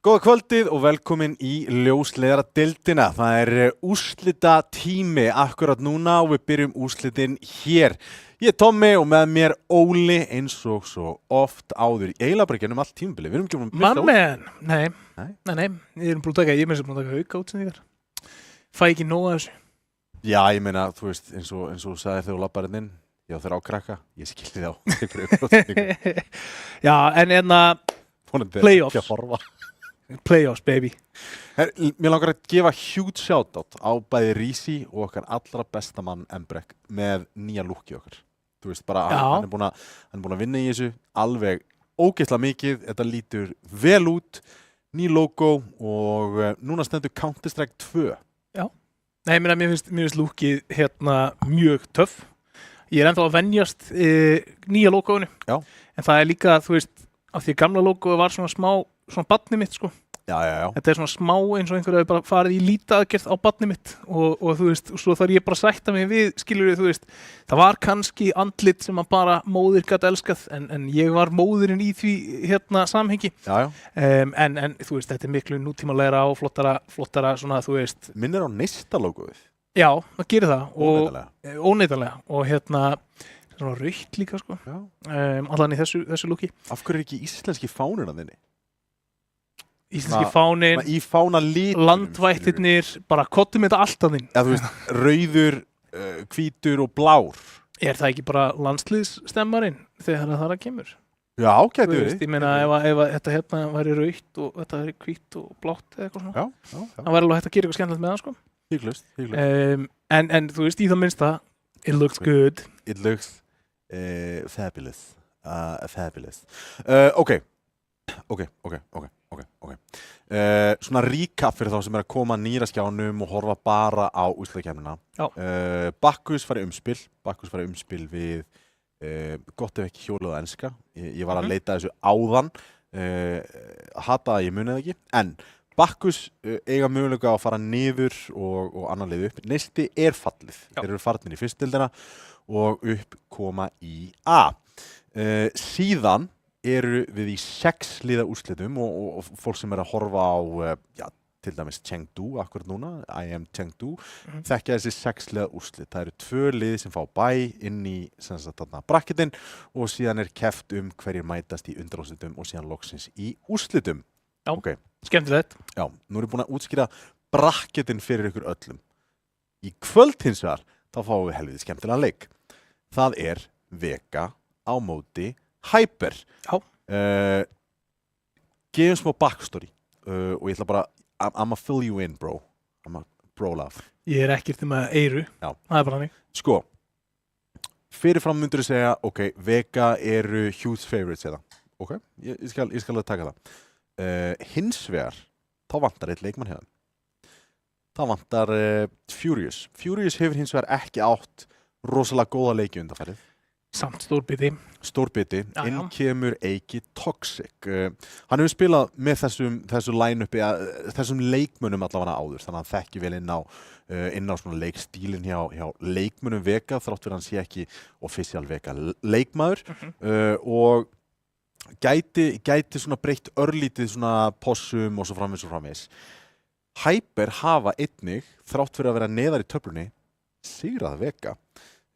Góða kvöldið og velkomin í ljósleiðaradeildina. Það úrslita tími akkurat núna og við byrjum úrslitin hér. Ég Tommi og með mér Óli eins og svo oft áður. Eiginlega bara gennum allt tímabili. Við erum ekki búin að missa Mammen, nei, við erum búin að taka, ég með þess að auka útsendingar. Fæ ekki nóg af þessu. Já, ég meina, þú veist, eins og þú sagðir þegar þú labbarinn inn, já þeir á krakka, ég skildi þá. Já, en playoffs. Playoffs, baby. Mér langar að gefa huge shoutout á bæði Rísi og okkar allra besta mann Embrek með nýja lúkki okkar. Þú veist bara, hann er búin að vinna í þessu alveg ógeðslega mikið, þetta lítur vel út, ný logo og núna stendur Counter-Strike 2. Já, nei, mér finnst lúkkið mjög töff. Ég ennþá að venjast nýja logoinu, en það líka, þú veist, af því gamla logoið var svona barnið mitt, sko. Já. Þetta svona smá eins og einhverju hefur bara farið í lítaaðgerð á barnið mitt og þú veist, svo þarf ég bara að sætta mig við, skilurðu, þú veist, það var kannski andlit sem að bara móðir gat elskað, en ég var móðurinn í því samhengi. Já. En þú veist, þetta miklu nútímalegra og flottara svona, þú veist. Minnir á Neista logoið. Já, það gerir það. Óneitanlega. Og svona rautt líka, sko. Allan í þessu lúki. Af hverju ekki íslenski fáninn að þinni? Íslenski fáninn, í fánalitunum, landvættirnir, bara kottum þetta allt að þinn. Já, þú veist, rauður, hvítur og blár. Er það ekki bara landsliðsstemmarinn þegar það kemur? Já, gæti verið. Ég meina, ef þetta væri rautt og þetta væri hvítt og blátt eða eitthvað svona. Já. Það væri alveg hægt að gera eitthvað skemmtilegt með það, sko. Hygglust. En þú veist, í það minnsta, it looks good. It looks fabulous. Fabulous. Ok. Svona recap fyrir þá sem að koma nýra skjánum og horfa bara á úrslitakeppnina. Bakkus fari umspil við gott ef ekki hjólið á enska. Ég var að leita þessu áðan. Hata að ég munið ekki. En Bakkus eiga möguleika að fara niður og annar leið upp. Neisti fallið. Þeir eru farnir í fyrstdeildina og upp koma í A. Síðan eru við í 6 liða úrslitum og fólk sem að horfa á til dæmis Chengdu akkurat núna, I am Chengdu, þekkja þessi 6 liða úrslit. Það eru 2 lið sem fá bæ inn í bracketin og síðan keppt hverjir mætast í undanúrslitum og síðan loksins í úrslitum. Já, okay. Skemmtilegt. Já, nú búin að útskýra bracketin fyrir ykkur öllum. Í kvöld hins vegar, þá fáum við helviti skemmtilega leik. Það Vega á móti Hyper. Já. Gefum smá backstory og ég ætla bara I'ma fill you in, bro. I'ma bro love. Ég ekkert með eyru. Já. Það bara hannig. Sko, fyrirfram myndur þú segja, ok, Vega eru huge favorites eða. Ok, ég skal alveg taka það. Hins vegar, þá vantar eitt leikmann hérna. Það vantar Furious. Furious hefur hins vegar ekki átt rosalega góða leiki undanfarið. Samt stórbiti. Stórbytti, inn kemur Eiki Toxic. Hann hefur spilað með þessu line-upi, þessum leikmönnum allavega áður, þannig að hann þekki vel inn á svona leikstílinn hjá leikmönnum Vega, þrátt fyrir hann sé ekki official Vega leikmaður og gæti svona breytt örlítið svona possum og svo framvegis. Hyper hafa einnig, þrátt fyrir að vera neðar í töflunni, sigrað Vega.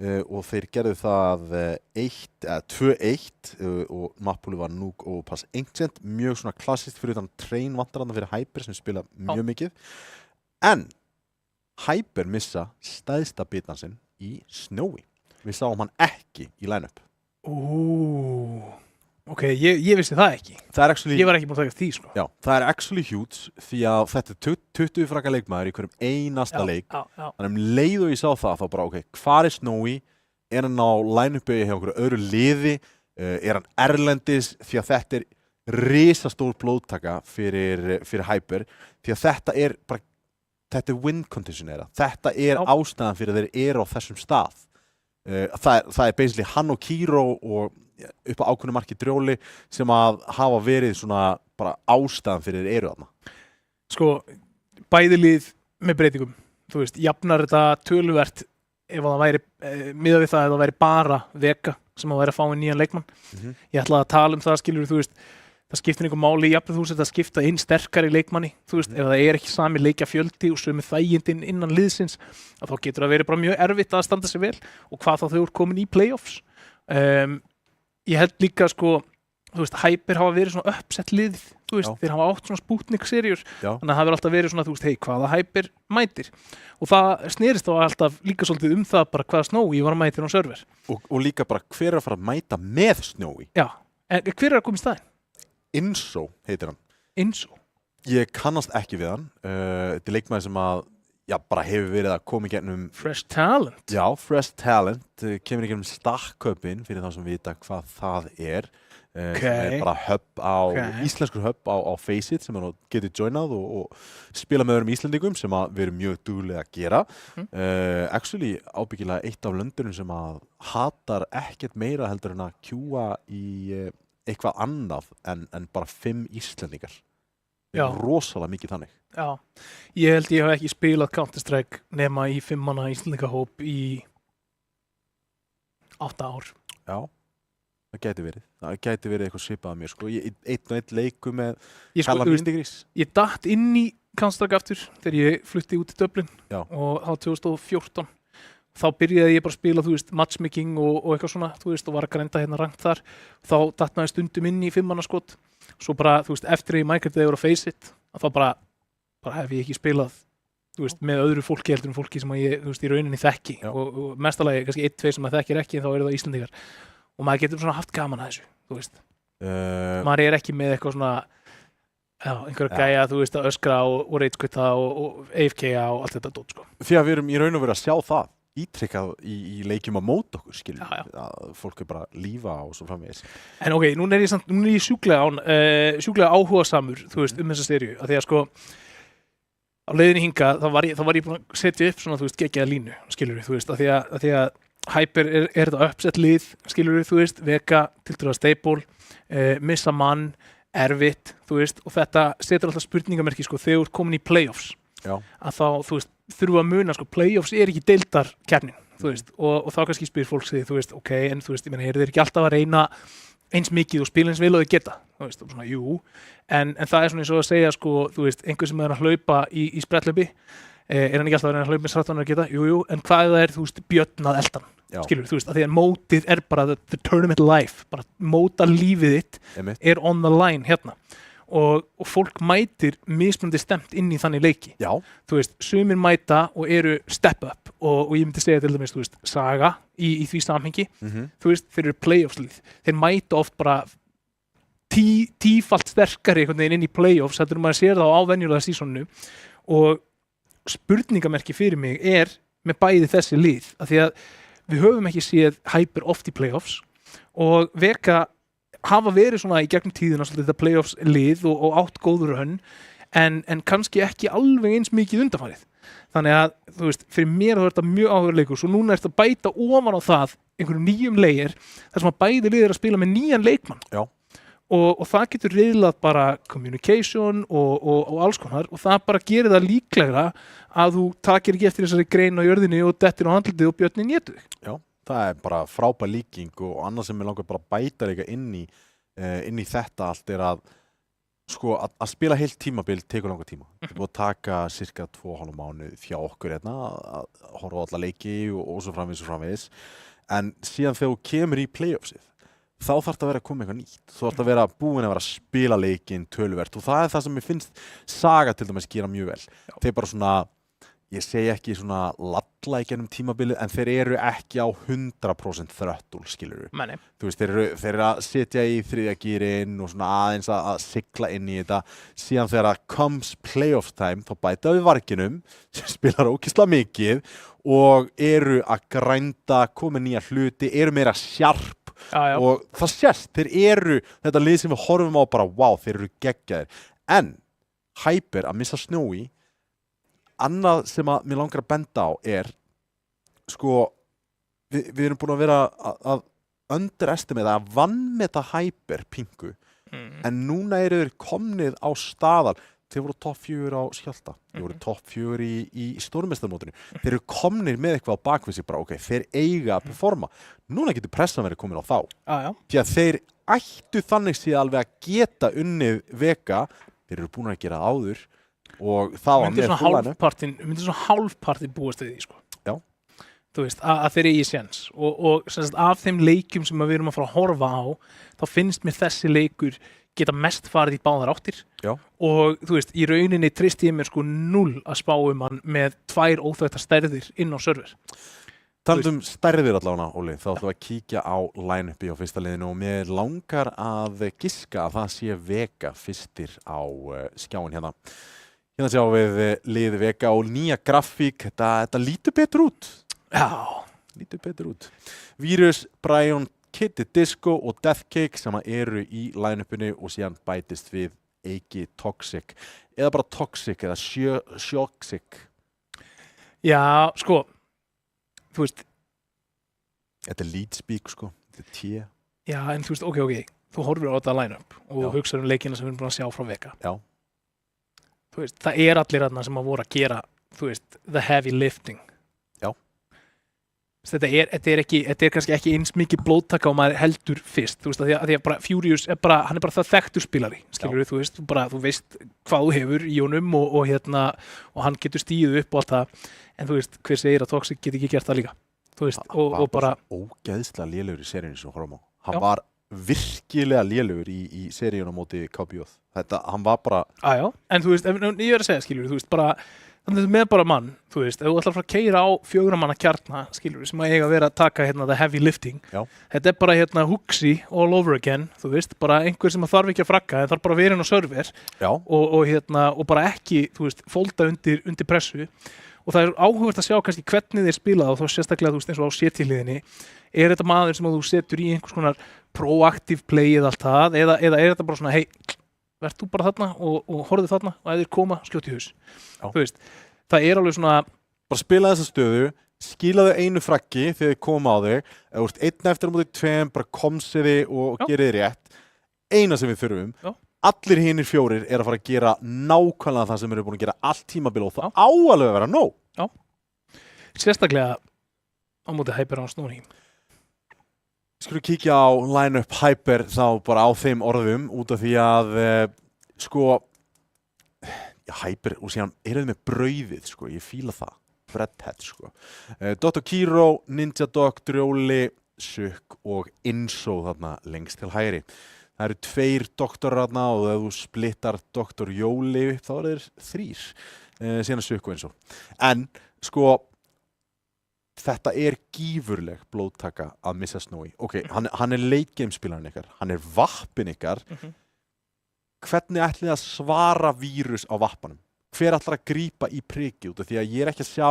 Og þeir gerðu það 2-1 og Napoli var Nuuk og Pass Ancient, mjög svona klassist fyrir utan Train vantar þarna fyrir Hyper sem spila mjög mikið. En Hyper missa stæðsta bitan sinn í Snowy. Við sáum hann ekki í line-up. Ok, ég vissi það ekki. Ég var ekki búin að taka því, sko. Já, það actually huge því að þetta 20 fraka leikmaður í hverjum einasta leik. Þannig leið og ég sá það, þá bara, ok, hvar Snowy? Hann á line-upi hjá einhverju öðru liði? Hann erlendis? Því að þetta risastór blóðtaka fyrir Hyper. Því að þetta win condition Þetta ástæðan fyrir þeir eru á þessum stað. Það basically hann og Kiro og upp á ákveðnu marki Drjóli sem að hafa verið svona bara ástæðan fyrir eru þarna. Sko, bæði lið með breytingum. Þú veist, jafnar þetta töluvert ef það væri, miðað við það ef það væri bara Vega sem að væri að fá inn nýjan leikmann. Ég ætla að tala það, skilur þú veist, það skiptir einhver máli, jafnir þú veist að skipta inn sterkari leikmanni, þú veist, ef það ekki sami leikjafjöldi og sömu þægindin innan liðsins, þá getur það verið bara mjög erfitt að standa sig vel og hvað þá þau eru komin í playoffs. Ég held líka, sko, þú veist, Hyper hafa verið svona uppsett lið, þú veist, þeir hafa átt svona Sputnik-seríur, þannig að það hefur alltaf verið svona, þú veist, hei, hvaða Hyper mætir. Og það snerist þá alltaf líka svolítið það bara hvaða Snowy var að mætir á server. Og líka bara hver að fara að mæta með Snowy. Já, en hver að koma í staðinn? Inso heitir hann. Inso? Ég kannast ekki við hann. Þetta leikmaður sem að bara hefur verið að koma í gegnum Fresh Talent. Já, Fresh Talent kemur í gegnum Stakköpinn fyrir þá sem vita hvað það sem bara hub íslenskur hub á Faceit sem getur joinað og spila með öðrum Íslendingum sem að við erum mjög duglega að gera. Actually ábyggilega eitt af löndunum sem að hatar ekkert meira heldur en að kjúa í eitthvað annað en bara 5 Íslendingar. Rosalega mikið þannig. Já, ég held ég hef ekki spilað Counter-Strike nema í 5 manna Íslendingahóp í 8 ár. Já, það gæti verið. Það gæti verið eitthvað svipað að mér, sko. Einn og einn leiku með Kalla Myndigrís. Ég datt inn í Counter-Strike aftur þegar ég flutti út í Dublin og á 2014. Þá byrjaði ég bara að spila, þú veist, matchmaking og eitthvað svona, þú veist, og var að grænda hérna rangt þar. Þá datt maður stundum inn í 5 manna skot. Svo bara, þú veist, eftir að ég mækert þegar ég voru að Faceit, þá bara hef ég ekki spilað, þú veist, með öðru fólki heldur en fólki sem ég, þú veist, í rauninni þekki og mestalagi, kannski 1-2 sem maður þekkir ekki, þá eru það Íslendingar og maður getur svona haft gaman að þessu, þú veist maður ekki með eitthvað svona einhverja gæja, þú veist, að öskra og reitskvita og AFK-a og allt þetta dót, sko. Því að við erum í raun og veru að sjá það ítrykkað í leikjum að móta okkur, skiljum að fólk bara lífa og svo framvegis. En ok, núna er ég sjúklega áhugasamur, þú veist, þessa seríu, að því að sko á leiðinni hingað, þá var ég búin að setja upp svona, þú veist, geggjaða línu, skilur við, þú veist, að því að Hyper þetta uppsett lið, skilur við, þú veist, Vega, tiltölulega stable, missa mann, erfitt, þú veist, og þetta setur alltaf spurningamerki, sko, þegar þú ert komin í playoffs, Já. að þá, þú veist, þurfa að muna, sko, playoffs ekki deildarkeppnin, þú veist, og þá kannski spyr fólk sig, þú veist, ok, en þú veist, ég meina, eru þeir ekki alltaf að reyna eins mikið og spila eins vel og þau geta, þú veist, og svona, jú, en það svona eins og að segja, sko, þú veist, einhver sem að hlaupa í sprettlaupi, hann ekki alltaf að reyna að hlaupa með srattan að geta, jú, en hvað það þú veist, björn að eldan, skilur, þú veist, að því að mótið bara the tournament life, bara móta lífið þitt on the line hérna, og fólk mætir mismunandi stemt inn í þannig leiki. Já. Þú veist, sumir mæta og eru step up og ég myndi segja til dæmis, þú veist, Saga í því samhengi, þú veist, þeir eru playoffslið, þeir mæta oft bara tífalt sterkari einhvern veginn inn í playoffs, þetta maður sér það á venjulega sísonu, og spurningamerki fyrir mig með bæði þessi lið, af því að við höfum ekki séð Hyper oft í playoffs og Vega hafa verið svona í gegnum tíðina svolítið þetta playoffs lið og átt góður rönn en kannski ekki alveg eins mikið undanfarið. Þannig að, þú veist, fyrir mér þá þetta mjög áhugaleikur, svo núna þetta bæta ofan á það einhverjum nýjum leigir þar sem að bæði lið að spila með nýjan leikmann. Já. Og það getur riðlað bara communication og alls konar og það bara gerir það líklegra að þú takir ekki eftir þessari grein á jörðinni og dettir á handlitið og björnin étur þig. Já, það bara frábær líking og annað sem ég langar bara að bæta líka inn í þetta allt að sko að spila heilt tímabil tekur langa tíma. Það búið að taka cirka 2,5 mánuð hjá okkur hérna að horfa á alla leiki og svo framvegis en síðan þegar þú kemur í playoffsið þá þarf það að vera að koma eitthvað nýtt. Þú þarf að vera búin að vera að spila leikinn töluvert og það það sem ég finnst Saga til dæmis gera mjög vel. Já. Þeir bara svona, ég segi ekki svona lalla í gennum tímabilið en þeir eru ekki á 100% þröttul, skilurðu. Meni. Þú veist, þeir eru að sitja í þriðja gírinn og svona aðeins að sigla inn í þetta. Síðan þegar það comes playoff time þá bæta við varginum sem spilar ógeðslega mikið og eru að grænda, koma nýja hluti, eru meira sjarp. Já. Og það sést, þeir eru þetta lið sem við horfum á bara, wow, þeir eru geggjaðir en Hyper að missa Snowy annað sem að mér langar að benda á sko við erum búin að vera að underestimate að vanmeta Hyper pingu en núna eru þeir komnir á staðal. Þeir voru topp 4 á Skjálta, þeir voru topp 4 í stórmeistarmótinu. Þeir eru komnir með eitthvað á bakvið sig bara, ok, þeir eiga að performa. Núna getur pressan verið komin á þá. Já. Því að þeir ættu þannig síðan alveg að geta unnið Vega, þeir eru búin að gera áður og það var með fúlænu. Myndi svona hálfpartin búast við því, sko. Já. Þú veist, að þeir eigi séns og sagt, af þeim leikjum sem við erum að fara að horfa á, þá finnst mér þessi leikur geta mest farið í báðar áttir. Já. Og þú veist, í rauninni tristi ég mér sko 0 að spá hann með 2 óþekktar stærðir inn á server. Talandi stærðir allavega, Óli, þá ætlum við að kíkja á line-upi á fyrsta liðinu og mér langar að giska að það sé Vega fyrstir á skjáin hérna. Hérna sjáum við liði Vega og nýja grafík, þetta lítur betur út. Já. Lítur betur út. Virus, Brian, Kitty Disco og Deathcake sem eru í line-upinu og síðan bætist við Eiki Toxic eða bara Toxic eða Shoxic. Já, sko þú veist þetta lead speak, sko, þetta T. Já, en þú veist, ok, þú horfir á þetta line-up og hugsaður leikina sem við erum búin að sjá frá Vega. Já. Þú veist, það allir þarna sem að voru að gera, þú veist, the heavy lifting. Þetta kannski ekki eins mikið blóðtaka og maður heldur fyrst, þú veist, að því að bara Furious hann bara það þekktur spilari, skilur þú veist, þú veist hvað þú hefur í honum og hann getur stíðu upp og allt það, en þú veist, hver segir að Toxic get ekki gert það líka, þú veist, og bara ógeðslega lélegur í seríunni sem horfum á. Hann var virkilega lélegur í seríunum á móti KBJ. Hann var bara Já, en þú veist, ég er að segja, skilur þú veist, bara þannig með bara mann, þú veist, ef þú ætlar að fara að keyra á 4 manna kjarna, skilur sem að eiga að vera að taka the heavy lifting. Já. Þetta bara hugsi all over again, þú veist, bara einhver sem að þarf ekki að fragga, en þarf bara að vera inn á server. Já. Og bara ekki, þú veist, fólda undir pressu og það áhugavert að sjá kannski hvernig þeir spila og þá sérstaklega, þú veist, eins og á CT-liðinni þetta maður sem að þú setur í einhvers konar proactive play eða allt það, eða þetta bara svona, hey, verð þú bara þarna og horfðu þarna og ef þeir koma, skjótt í haus. Þú veist, það alveg svona bara spila þessa stöðu, skilaðu einu fraggi þegar þið koma á þig, eða þú veist, einn eftir á móti 2, bara komsiði og gerið rétt. Eina sem við þurfum, allir hinir 4 að fara að gera nákvæmlega það sem eru búin að gera allt tímabil og það áalveg að vera nóg. Já. Sérstaklega á móti Hyper á Snowy. Skulum kíkja á line-up Hyper þá bara á þeim orðum út af því að Hyper og síðan eru þið með brauðið ég fíla það, breadhead Dr. Kiro, Ninja Dog, Drjóli, Sukk og Inso þarna lengst til hægri. Það eru 2 doktorar þarna og ef þú splittar Dr. Jóli upp þá eru þeir 3 síðan Sukk og Inso. En þetta gífurleg blóðtaka að missa Snowy. Ok, hann late game spilarinn ykkar, hann vappin ykkar. Hvernig ætlið að svara vírus á vappanum? Hver ætlar að grípa í priki út af því að ég ekki að sjá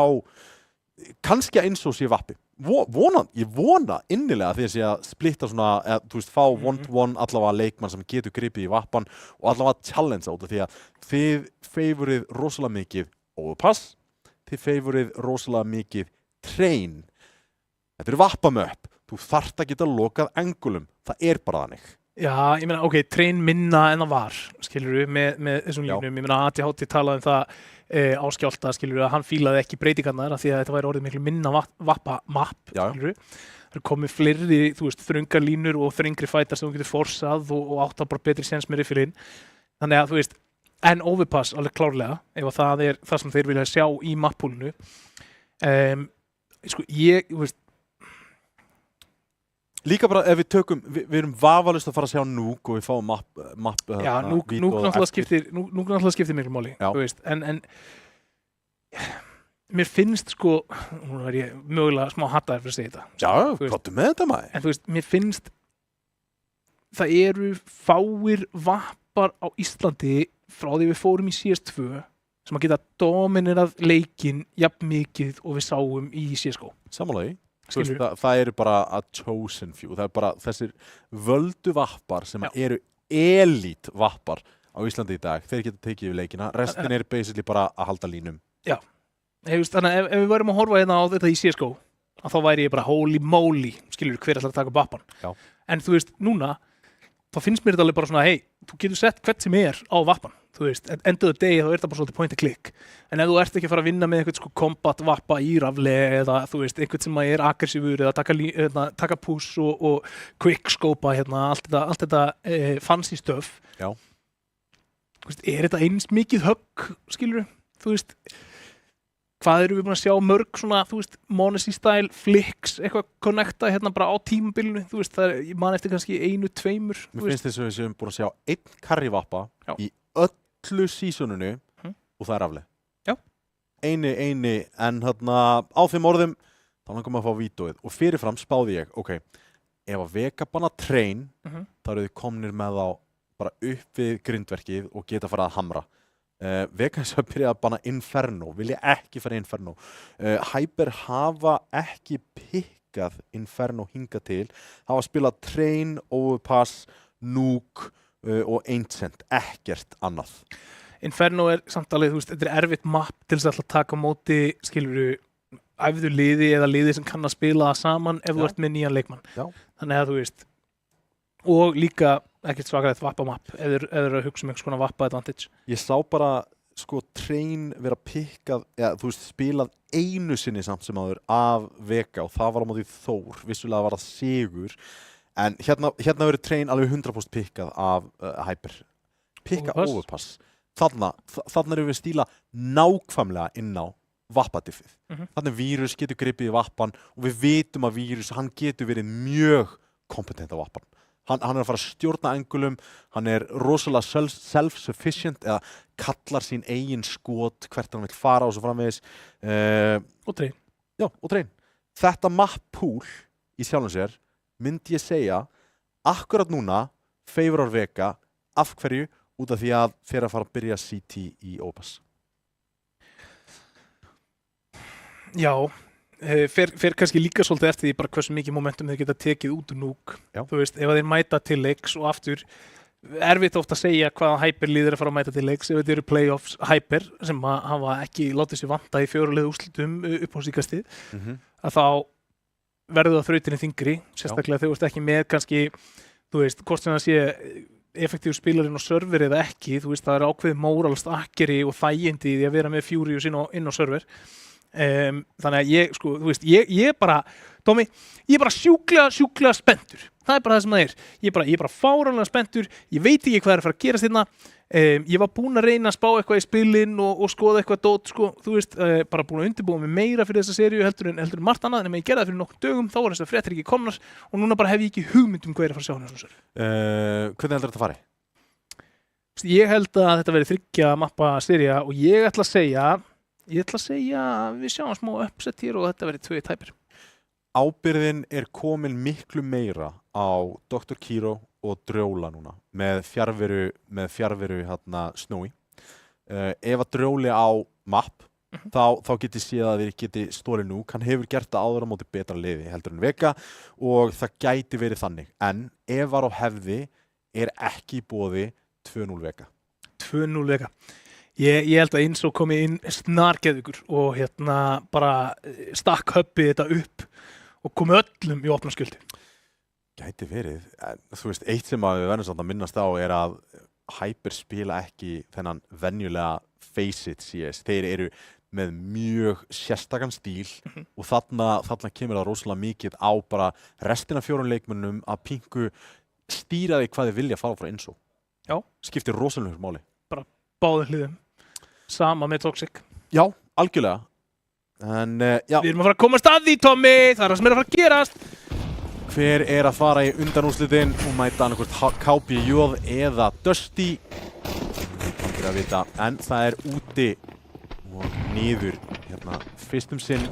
kannski að Inso sé vappi. Ég vona innilega að þið sé að splitta svona, fá one-to-one allavega leikmann sem getur gripið í vappan og allavega challenge út af því að þið favorið rosalega mikið overpass, þið favorið rosalega mikið train. Þetta vappamöpp. Þú þarft að geta lokað angulum. Það bara þannig. Já, ég meina, ok, train minna en það var, skilurðu, með þessum línum. Ég meina, ATHT talaði um það á Skjálta, skilurðu, að hann fílaði ekki breytingarnar af því að þetta væri orðið miklu minna vappa-mapp, skilurðu. Það komið fleiri, þröngar línur og þrengri fætar sem þú getur forsað og átt að bara betri séns með riffilinn. Þannig að, en overpass alveg klárlega, ef það það sem þeir vilja sjá í mappúlinu. Líka bara ef við tökum, við erum vafalaust að fara að sjá Núk og við fáum mapp Já, Núk náttúrulega skiptir miklu máli, en mér finnst nú ég mögulega smá hattaður fyrir að segja þetta. Já, hvað með þetta maður? En mér finnst það eru fáir vappar á Íslandi frá því við fórum í CS2 sem að geta dominerað leikinn jafn mikið og við sáum í CSGO. Sammála því. Það eru bara a chosen few. Það bara þessir völdu vappar sem eru elite vappar á Íslandi í dag. Þeir geta tekið yfir leikina. Restin basically bara að halda línum. Já. Þannig að ef við værum að horfa hérna á þetta í CSGO, þá væri ég bara holy moly, hver ætlar að taka vappan. Já. En núna, þá finnst mér þetta alveg bara svona, þú getur sett hvert sem á vappan. End of the day þá þetta bara svolítið point and click. En ef þú ert ekki að fara að vinna með einhvern combat vappa í rafli eða einhvern sem aggressífur eða taka push og quick scopa allt þetta fancy stuff. Já. Þetta eins mikið högg, skilurðu? Hvað erum við búin að sjá mörg svona, Monesi style flicks, eitthvað connecta bara á tímabilinu, ég man eftir kannski 1-2. Mér finnst þess að við séum búin að sjá 1 carry vappa í öllu seasoninu og það rafli. Já. Eini, en á þeim orðum þá langum að fá vítóið og fyrirfram spáði ég, ok, ef að Vega banna train, þá eru þið komnir með þá bara upp við grindverkið og geta farið að hamra. Vega eins og að byrja að banna Inferno, vilja ekki fara Inferno. Hyper hafa ekki pikkað Inferno hingað til, hafa spilað Train, Overpass, Nuke og Ancient, ekkert annað. Inferno samt alveg, þetta erfitt mapp til þess að taka á móti, skilurðu, æfðu liði eða liði sem kann að spila það saman ef þú ert með nýjan leikmann. Já. Þannig að og líka ekkert svakalega vappamapp ef þeir að hugsa einhvers konar vappa advantage. Ég sá bara Train vera pikkað, spilað einu sinni samt sem áður af Vega og það var á móti Þór, vissulega var það sigur, en hérna verður Train alveg 100% pikkað af Hyper. Pikka overpass. Þarna erum við stíla nákvæmlega inn á vappadiffið. Þannig vírus getur gripið í vappan og við vitum að vírus, hann getur verið mjög kompetent á vappan. Hann að fara að stjórna angulum, hann rosalega self-sufficient eða kallar sín eigin skot hvert hann vill fara og svo framvegis. Og Train. Já, og Train. Þetta map pool í sjálfum sér myndi ég segja akkurat núna favorar Vega af hverju út af því að þeir að fara að byrja CT í Overpass. Já. Fer kannski líka svolítið eftir því bara hversu mikið momentum þeir geta tekið út úr Nuke. Ef þeir mæta til leiks og aftur erfitt oft að segja hvaða Hyper liðir að fara að mæta til leiks ef þetta eru playoffs Hyper sem hafa ekki látið sér vanta í 4 liða úrslitum upp á síkastið að þá verður það þrautinni þyngri sérstaklega þegar þú ert ekki með kannski hvort sem það sé effektív spilarinn og server eða ekki, þú veist, það er ákveðið móralst akkeri og þægindi í því að vera með Furious inn á server. Þannig að ég, sko, þú veist, ég bara, Tommy, ég er bara sjúklega spenntur. Það er bara það sem það er. Ég er bara fáránlega spenntur, ég veit ekki hvað er að fara að gerast hérna. Ég var búinn að reyna að spá eitthvað í spilin og skoða eitthvað dót, sko, þú veist, bara búinn að undirbúa mig meira fyrir þessa seríu heldur en margt annað, en ég gerði það fyrir nokkur dögum, þá var þess að fréttir ekki komnar og núna bara hef ég ekki hugmynd hvað er að fara að sjá hérna svona. Hvernig heldur þetta fari? Ég held að þetta verði 3 mappa sería og ég ætla að segja að við sjáum smá uppsett hér og þetta verði 2 tæpir. Ábyrgðin er komin miklu meira á Dr. Kiro og Drjóla núna með fjarveru hérna Snowy. Ef að Drjóli á mapp þá geti séð að þeir geti stólið nú. Hann hefur gert það áður á móti betra liði heldur en Vega og það gæti verið þannig. En ef var á hefði er ekki í boði 2-0 Vega. 2-0 Vega. Ég held að eins og komi inn snargeðugur og hérna bara stakk höppið þetta upp og komi öllum í opna skjöldi. Gæti verið. Þú veist, eitt sem við verðum samt að minnast á er að Hyper spila ekki þennan venjulega face it CS. Þeir eru með mjög sérstakann stíl og þarna kemur það rosalega mikið á bara restina 4 leikmönnum að pingu stýra því hvað þeir vilja fara frá Inso. Já. Skiptir rosalega máli. Bara báðum hliðum. Sama með Toxic. Já, algjörlega. En já. Við erum að fara að komast að því, Tommy. Það er það sem er að fara að gerast. Hver er að fara í undanúrslitin og mæta annarkvort KPJ eða Dusty? Ekki að vita, en það er úti og niður hérna fyrst sinn.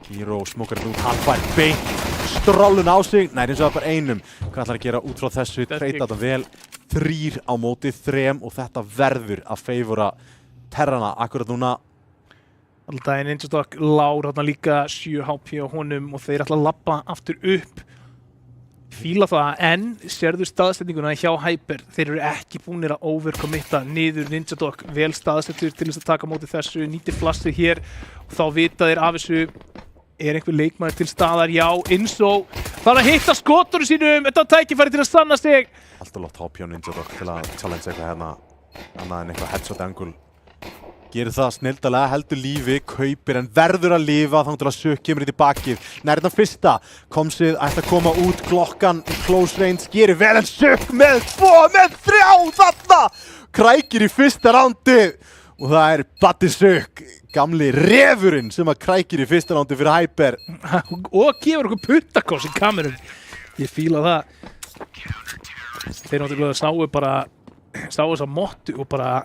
Kiro smókar þetta út, hann fær beint strollun á sig. Nei, eins og það bara einum. Hvað ætlar að gera út frá þessu? Treyta þetta vel. 3 á móti 3 og þetta verður að favora Terrana akkurat núna. Alltaf Ninja Dog lár hérna líka 7 HP á honum og þeir ætla að labba aftur upp. Fíla það, en sérðu staðsetninguna hjá Hyper, þeir eru ekki búnir að overcommitta niður Ninja Dog, vel staðsettur til þess að taka á móti þessu, nýtir flassið hér og þá vita þeir af þessu, er einhver leikmaður til staðar, já, Inso, þarf að hitta skotunum sínum, þetta er tækifæri til að sanna sig. Alltaf látt HP á Ninja Dog til að challenge eitthvað hérna, annað en eitthvað headshot angle. Gerir það snildalega, heldur lífi, kaupir en verður að lifa þá til að Sukk kemur í bakið. Nærðan fyrsta, Komsið ætti að koma út, Glokkan í close range, gerir vel en Sukk með 2, með 3 þarna! Krækir í fyrsta rándi og það er Batti Sukk, gamli refurinn sem að krækir í fyrsta rándi fyrir Hyper. Og gefur okkur puttakoss í kamerun. Ég fíla það. Þeir náttúrulega sáu þessa mottu og bara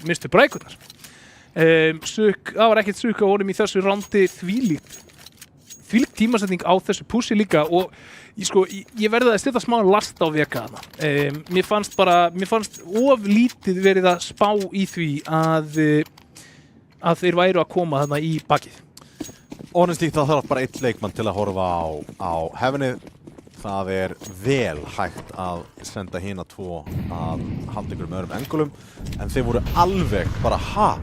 mistu brækurnar. Sukk, það var ekkert Sukk á honum í þessu rándi þvílík tímasetning á þessu pussi líka og ég verði að setja smá last á Vega hana. Mér fannst of lítið verið að spá í því að þeir væru að koma þarna í bakið. Honestly, það þarf bara 1 leikmann til að horfa á Heavenið. Það er vel hægt að senda hina 2 að halda ykkur með öðrum engulum en þeir voru alveg bara er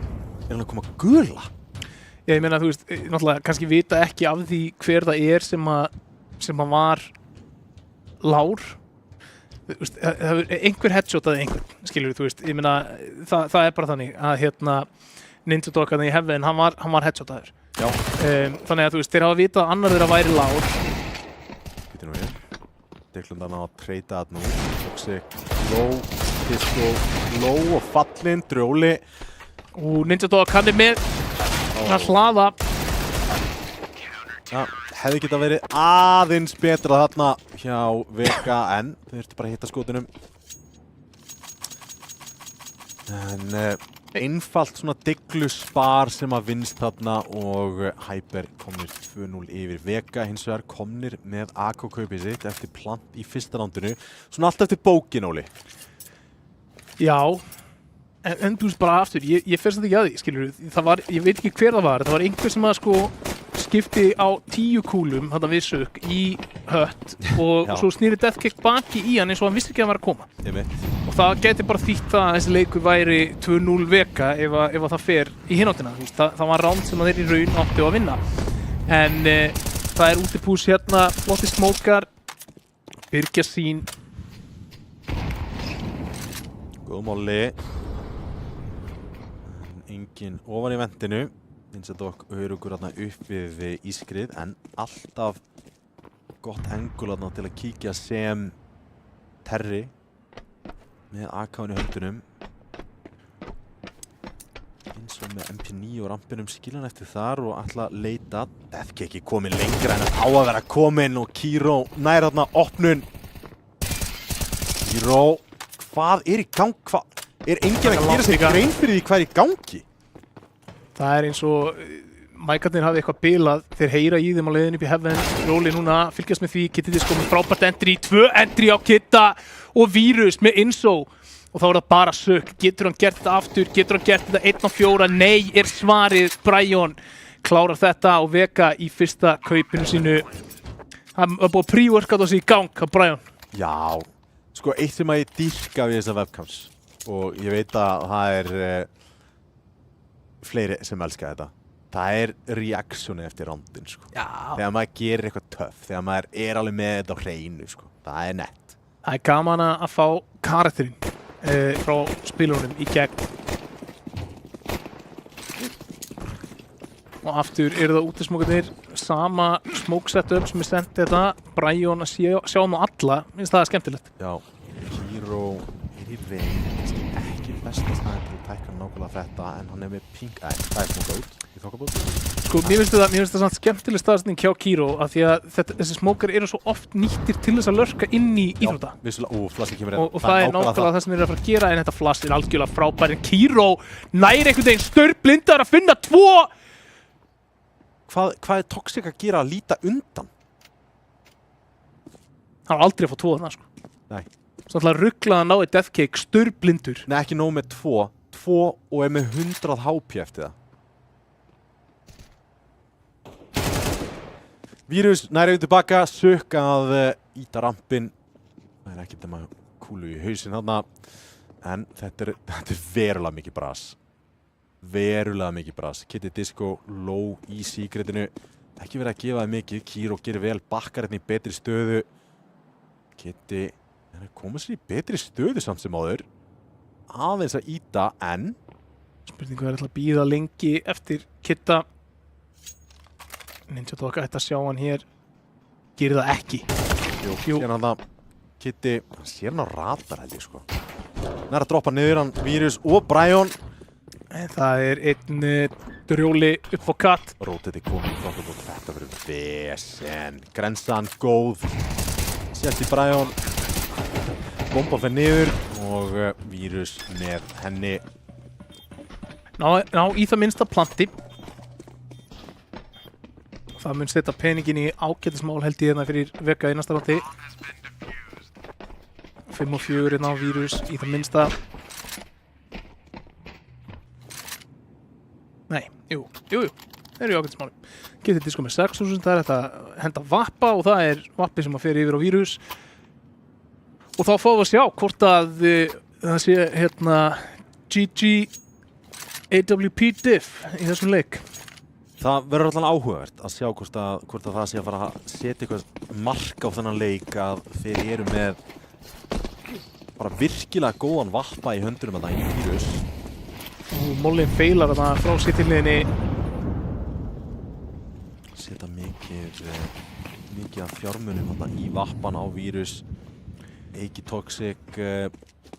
hann að koma gula? Ég meina, þú veist, náttúrulega kannski vita ekki af því hver það er sem að var lár. Þú veist, einhver headshot eða einhver, skilur þú veist, ég meina, það er bara þannig að hérna Ninja Dog í Heaven, hann var headshotaður. Já. Þannig að þú veist, þeir hafa vitað að annar þeirra væri lár. Býtum við. Deklundan á að treyta að nú. Toxic, low, Disco, low og fallin, Drjóli. Ninja Dog, hann er með að hlaða. Já, hefði getað verið aðeins betra þarna hjá Vega en þau þurftu bara að hitta skotunum. En einfalt svona degluspar sem að vinnst þarna og Hyper komnir 2-0 yfir. Vega hins vegar komnir með AK-kaupið sitt eftir plant í fyrsta rándinu. Svona allt eftir bókin, Óli. Já, en þú veist bara aftur, ég fyrst ekki að því, skilur þú, ég veit ekki hver það var einhver sem að skipti á 10 kúlum þetta við Sukk í hött og svo snýri deathkick baki í hann eins og hann vissi ekki að hann var að koma. Og það geti bara þýtt það að þessi leikur væri 2-0 Vega ef það fer í hináttina. Það var ránd sem þeir í raun áttu að vinna. En það er útipús hérna, flotti smókar, byrgja sín. Góð molli. Engin ofan í vendinu. Insadok Örugur þarna upp við ískrið en alltaf gott engul þarna til að kíkja sem Terri með AK-inu í höndunum. Eins og með MP9 og rampinum skilja hann eftir þar og ætla að leita. Deathkick ekki komin lengra en á að vera komin og Kiro nær þarna opnun. Kiro, hvað er í gang? Hvað? Er enginn að gera sig grein fyrir því hvað er í gangi? Það er eins og mækarnir hafi eitthvað bilað, þeir heyra í þeim á leiðinu upp í Heaven. Róli núna, fylgjast með því, Kitty Disco með frábært entry, 2 entry á Kitta og Virus með Inso. Og þá er það bara sök, getur hann gert þetta aftur, getur hann gert þetta 1-4, nei er svarið, Brian klárar þetta og Vega í fyrsta kaupinu sínu. Það er búið að pre-workout á sig í gang af Brian. Já, sko eitt sem að ég dýrka við þessar webcams og ég veit að það er fleiri sem elska þetta. Það er reactioni eftir randin, sko. Já. Þegar maður gerir eitthvað töff, þegar maður er alveg með þetta á hreinu, sko. Það er nett. Það er gaman að fá karakterinn frá spilunum í gegn. Og aftur eru það útismókarnir, sama smoke setup sem sendið þetta. Brian að sjá á alla, minnst það er skemmtilegt. Já, Kiro er í veginn, ekki besta staðin til að tækka nákvæmlega þetta, en hann er með ping... það er smóka út í þokkabót. Sko, mér finnst það samt skemmtileg staðsetning hjá Kiro af því að þessi smókar eru svo oft nýttir til þess að lörka inn í íþrótta. Já, vissulega, flassi kemur og það er nákvæmlega það sem þeir eru að fara að gera en þetta flass er algjörlega frábær en Kiro nær einhvern veginn stórblindar að finna 2! Hvað er Toxic að gera að líta undan? Hann har aldrei að fá 2 þarna, sko. Nei. Svo ætla að ruggla að ná í Deathkick stórblindur. Nei, ekki nóg með 2 og er með 100 HP eftir það. Virus nærið tilbaka, sök að íta rampin. Það er ekkert nema kúlu í hausinn þarna. En þetta er verulega mikið bras. Verulega mikið bras. Kitty Disco low í secretinu. Ekki verið að gefa það mikið. Kiro gerir vel, bakkar hérna í betri stöðu. Kitty komið sér í betri stöðu samt sem áður. Aðeins að íta, en... Spurningu er að bíða lengi eftir Kitta. Ninja Dog ætti að sjá hann hér. Gerir það ekki. Jú. Sér hann það. Kitty, hann sér hann á radar held ég, sko. Hann er að droppa niður hann, Virus og Brian. En það er einn drjóli upp á katt. Rótið komið í þokkabót. Þetta verður vesen. Grensan góð. Sért í Brian. Bomba fyrir niður og Virus með henni. Ná í það minnsta planti. Það mun setja peningin í ágætismál held ég hérna fyrir Vega í næsta rátti. 5-4 hérna á Virus í það minnsta. Nei, jú. Það eru í ágætismáli. Kitty Disco með 6.000, það er þetta að henda vappa og það er vappi sem að fer yfir á Virus. Og þá fáum við að sjá hvort að það sé hérna GG AWP diff í þessum leik. Það verður alltaf áhugavert að sjá hvort að það sé að fara að setja eitthvað mark á þennan leik að þeir eru með bara virkilega góðan vappa í höndunum að það í Virus. Og Mollin feilar þarna frá sittinliðinni. Setja mikið af fjármunum þarna í vappan á Virus. Eiki Toxic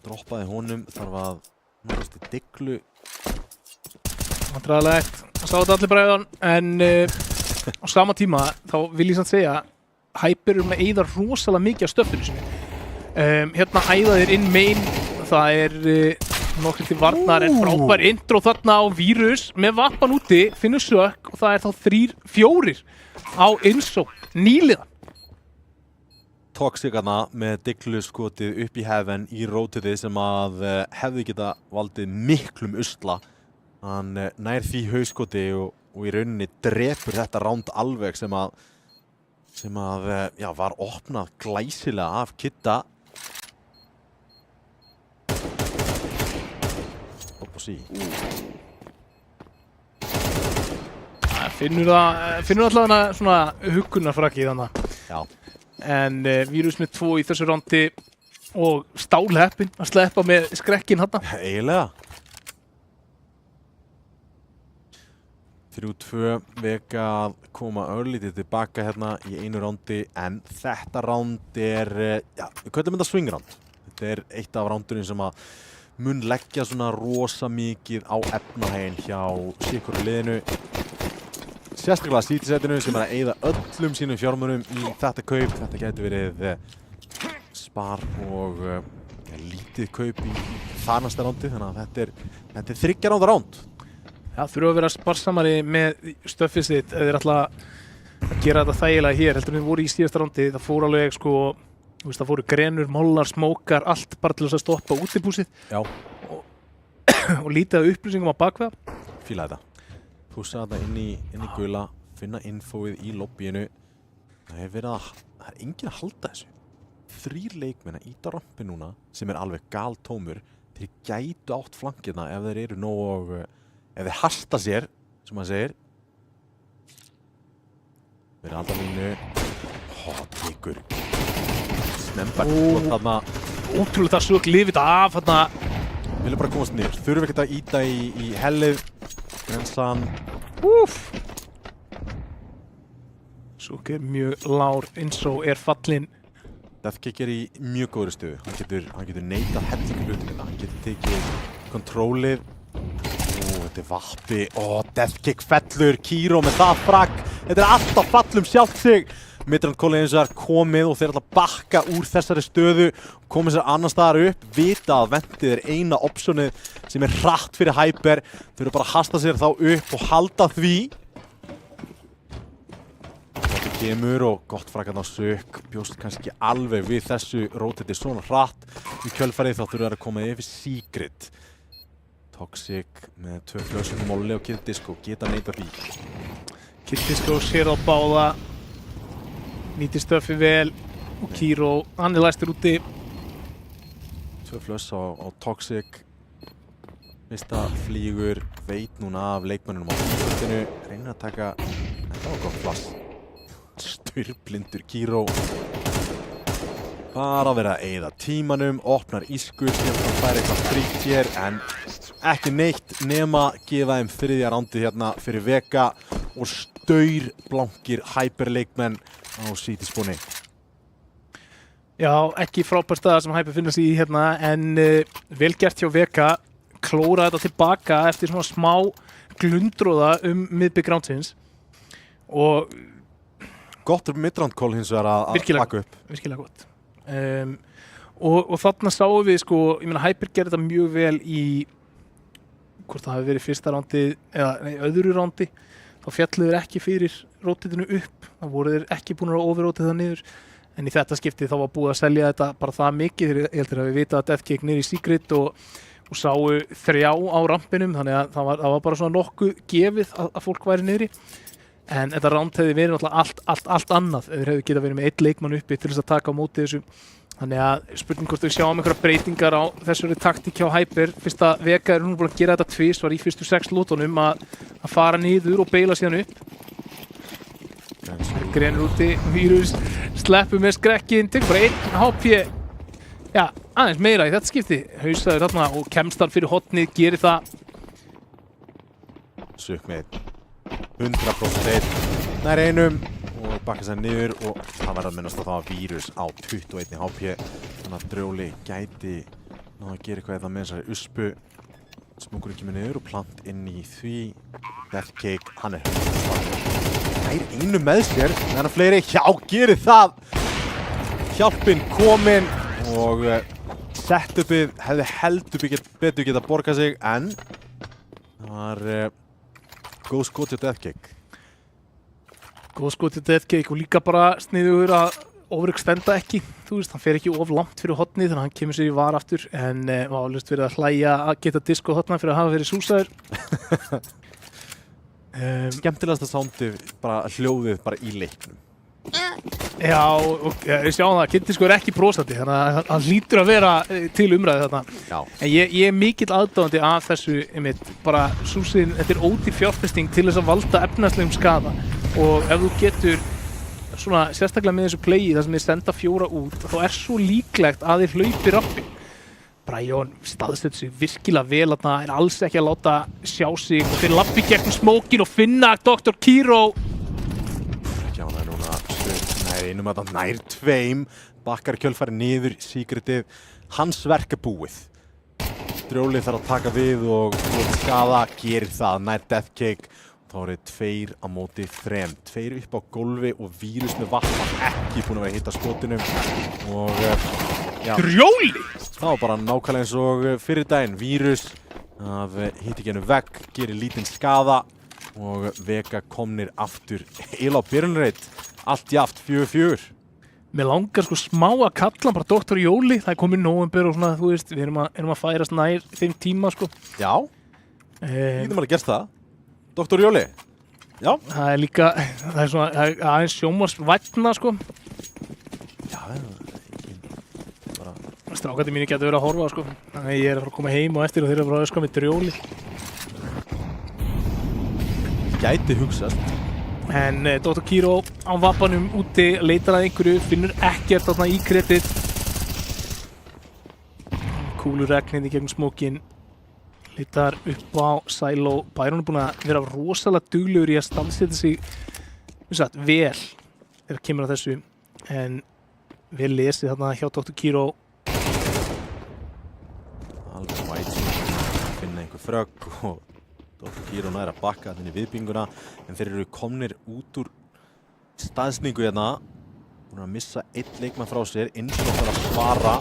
droppaði honum, þarf að náðast í diglu. Vandræðilegt, það sá þetta allir bræðan, en á sama tíma þá vil ég samt segja Hyper með eyða rosalega mikið af stöffinu sinni. Hérna æða þeir inn main, það er nokkur til varnar en frábær intro þarna á Virus með vappan úti, finnur sök og það er þá 3-4 á Inso, nýliðan. Toxic með diglu skotið upp í Heaven í rótiði sem að hefði geta valdið miklum usla. Hann nær því hauskoti og í rauninni drepur þetta ránd alveg sem að var opnað glæsilega af Kitta. Hopp og sí. Finnur alltaf svona huggunarfrakið þannig. Já. En Virus með 2 í þessu rándi. og stálheppinn að sleppa með skrekkinn þarna. Eiginlega. 3-2 Vega að koma örlítið tilbaka hérna í einu rándi en þetta ránd er, við köllum þetta swing round. Þetta er eitt af rándurinn sem að mun leggja svona rosa mikið á efnahæginn hjá sikuru liðinu. Sérstaklega City-setinu sem er að eyða öllum sínum fjármunum í þetta kaup. Þetta gæti verið spar og lítið kaup í þar næsta rándi, þannig að þetta er 3 ránda ránd. Já, þurfa að vera sparsamari með stöffið sitt ef þeir ætla að gera þetta þægilega hér. Heldur við voru í síðasta rándi, það fór alveg sko, það fóru grenur, mollar, smókar, allt bara til þess að stoppa útibúsið. Já. Og lítið af upplýsingum á bakveða. Fíla þetta. Pússa þetta inn í gula, finna infóið í lobbyinu. Það er enginn að halda þessu. 3 leikmenn að íta rampi núna sem er alveg galtómur. Þeir gætu átt flankirna ef þeir eru nóg ef þeir hasta sér, sem maður segir. Verið alltaf línu. Tekur. Snembært og þarna. Ótrúlega það sög lifið þetta af þarna. Vilja bara komast niður. Þurfum ekkert að íta í hellið. Grensan. Sög er mjög lár eins og er fallinn. Deathkick er í mjög góðri stöðu. Hann getur neitað hellingu hlutina. Hann getur tekið kontrólið. Þetta er vappi. Deathkick fellur. Kiro með það fragg. Þetta er alltaf fallum sjálft sig. Midrand Collins er komið og þeir ætla að bakka úr þessari stöðu. Komið sér annar staðar upp. Vita að vendið er eina optionið sem er hratt fyrir Hyper. Þeir eru bara að hasta sér þá upp og halda því. Þetta kemur og gott fraggarn á sök. Bjóst kannski alveg við þessu rótiti svona hratt. Í kjölfarið þá þurfa þeir að koma yfir Secret. Toxic með 2 flösum Molly og Kid Disco geta neita því. Kid Disco sér á báða. Nýtir stöffi vel og Kiro, hann er læstur úti. 2 flöss á Toxic. Mista flýgur, veit núna af leikmönnunum á fjöldinu. Reynir að taka, þetta var gott flass. Staurblindur Kiro. Bara verið að eyða tímanum, opnar ískur, síðan fær eitthvað fríkt hér, en ekki neitt nema gefa þeim 3. rándið hérna fyrir Vega og staurblankir Hyper-leikmenn á City-spóni. Já, ekki frábær staða sem Hyper finnast í hérna, en vel gert hjá Vega. Klóra þetta tilbaka eftir svona smá glundróða miðbygg roundsins. Og gott midrand call hins vegar að baka upp. Virkilega gott. Og þarna sáum við sko, ég meina Hyper gerði þetta mjög vel í hvort það hafi verið fyrsta rándi eða öðru rándi. Þá fjalluðu þeir ekki fyrir rótitinu upp. Það voru þeir ekki búin að overrótið það niður. En í þetta skipti þá var búið að selja þetta bara það mikið. Ég heldur að við vita að Deathkick niður í Secret og sáu 3 á rampinum. Þannig að það var bara svona nokkuð gefið að fólk væri niðri. En þetta ránd hefði verið náttúrulega allt annað ef þeir hefðu getað verið með 1 leikmann uppi til þess að taka á móti þessu. Þannig að spurning hvort við sjáum einhverja breytingar á þessari taktík hjá Hyper. Fyrst að Vega er búin að gera þetta tvisvar í fyrstu 6 lótunum að fara niður og beila síðan upp. Grenur úti, Vírus sleppur með skrekkinn, tekur bara 1 HP. Já, aðeins meira í þetta skipti. Hausaður þarna og kemst hann fyrir hotnið, gerir það. Sök með 100% nær einum og bakka sér niður og það verður að minnast að það var Vírus á 21 HP. Þannig að Drjóli gæti ná að gera eitthvað eða með þessari uspu. Smúkurinn kemur niður og plant inn í því. Deathkick, hann er einu með sér, en það fleiri, já, gerir það! Hjálpin komin og setupið hefði heldur betur geta borgað sig, en það var góð skot hjá Deathkick. Góð skot hjá Deathkick og líka bara sniðugur að overextenda ekki. Þú veist, hann fer ekki of langt fyrir hotnið þannig að hann kemur sér í var aftur, en var alveg verið að hlæja að geta Disco hotna fyrir að hafa verið súsaður. Skemmtilegasta soundið, bara hljóðið bara í leiknum. Já, og ég sjá það, Kid Disco er ekki brosandi, þannig að hann hlýtur að vera til umræðu þarna. Já. En ég er mikill aðdáðandi af þessu, einmitt, bara súsin, þetta er ódýr fjárfesting til þess að valda efnahagslegum skaða. Og ef þú getur svona sérstaklega með þessu playi þar sem þeir senda 4 út þá svo líklegt að þeir hlaupi rappin. Brian staðsett sig virkilega vel þarna, alls ekki að láta sjá sig og þeir lappi gegnum smókin og finna Dr. Kiro. Já, það núna nær einum að það nær 2, bakkar kjölfæri niður Secretið, hans verk búið. Drjóli þarf að taka við og skaða, gerir það, nær Deathcake. Þá eru 2 á móti 3, 2 upp á gólfi og Vírus með vatn ekki búin að vera að hitta skotinu og já. Drjóli! Það var bara nákvæmlega eins og fyrir daginn, Vírus að hitta ekki hennu vegg, gerir lítinn skaða og Vega komnir aftur á byrjunarreit, allt jaft 4-4. Mér langar sko smá að kalla bara Dr. Jóli, það komið nóvember og svona, þú veist, við erum að færast nær þeim tíma sko. Já, getum alveg gert það. Dr. Jóli, já. Það líka, það svona aðeins sjónvarpsvænna sko. Já, bara... Strákandi mínu getur verið að horfa sko. Þannig að ég að fara að koma heim og eftir og þeir að fara að öskra með Drjóli. Gæti hugsast. En Dr. Kiro á vappanum úti, leitar að einhverju, finnur ekkert þarna í kredit. Kúlur regnindi gegn smókin. Leitar upp á Silo. Byron búinn að vera rosalega duglegur í að staðsetja sig vel þegar kemur að þessu. En vel lesið þarna hjá Dr. Kiro. Alveg White finna einhver frögg og Dr. Kiro nær að bakka þenni viðbygginguna en þeir eru komnir út úr staðsningu hérna. Búinn að missa 1 leikmann frá sér, Innsótt var að svara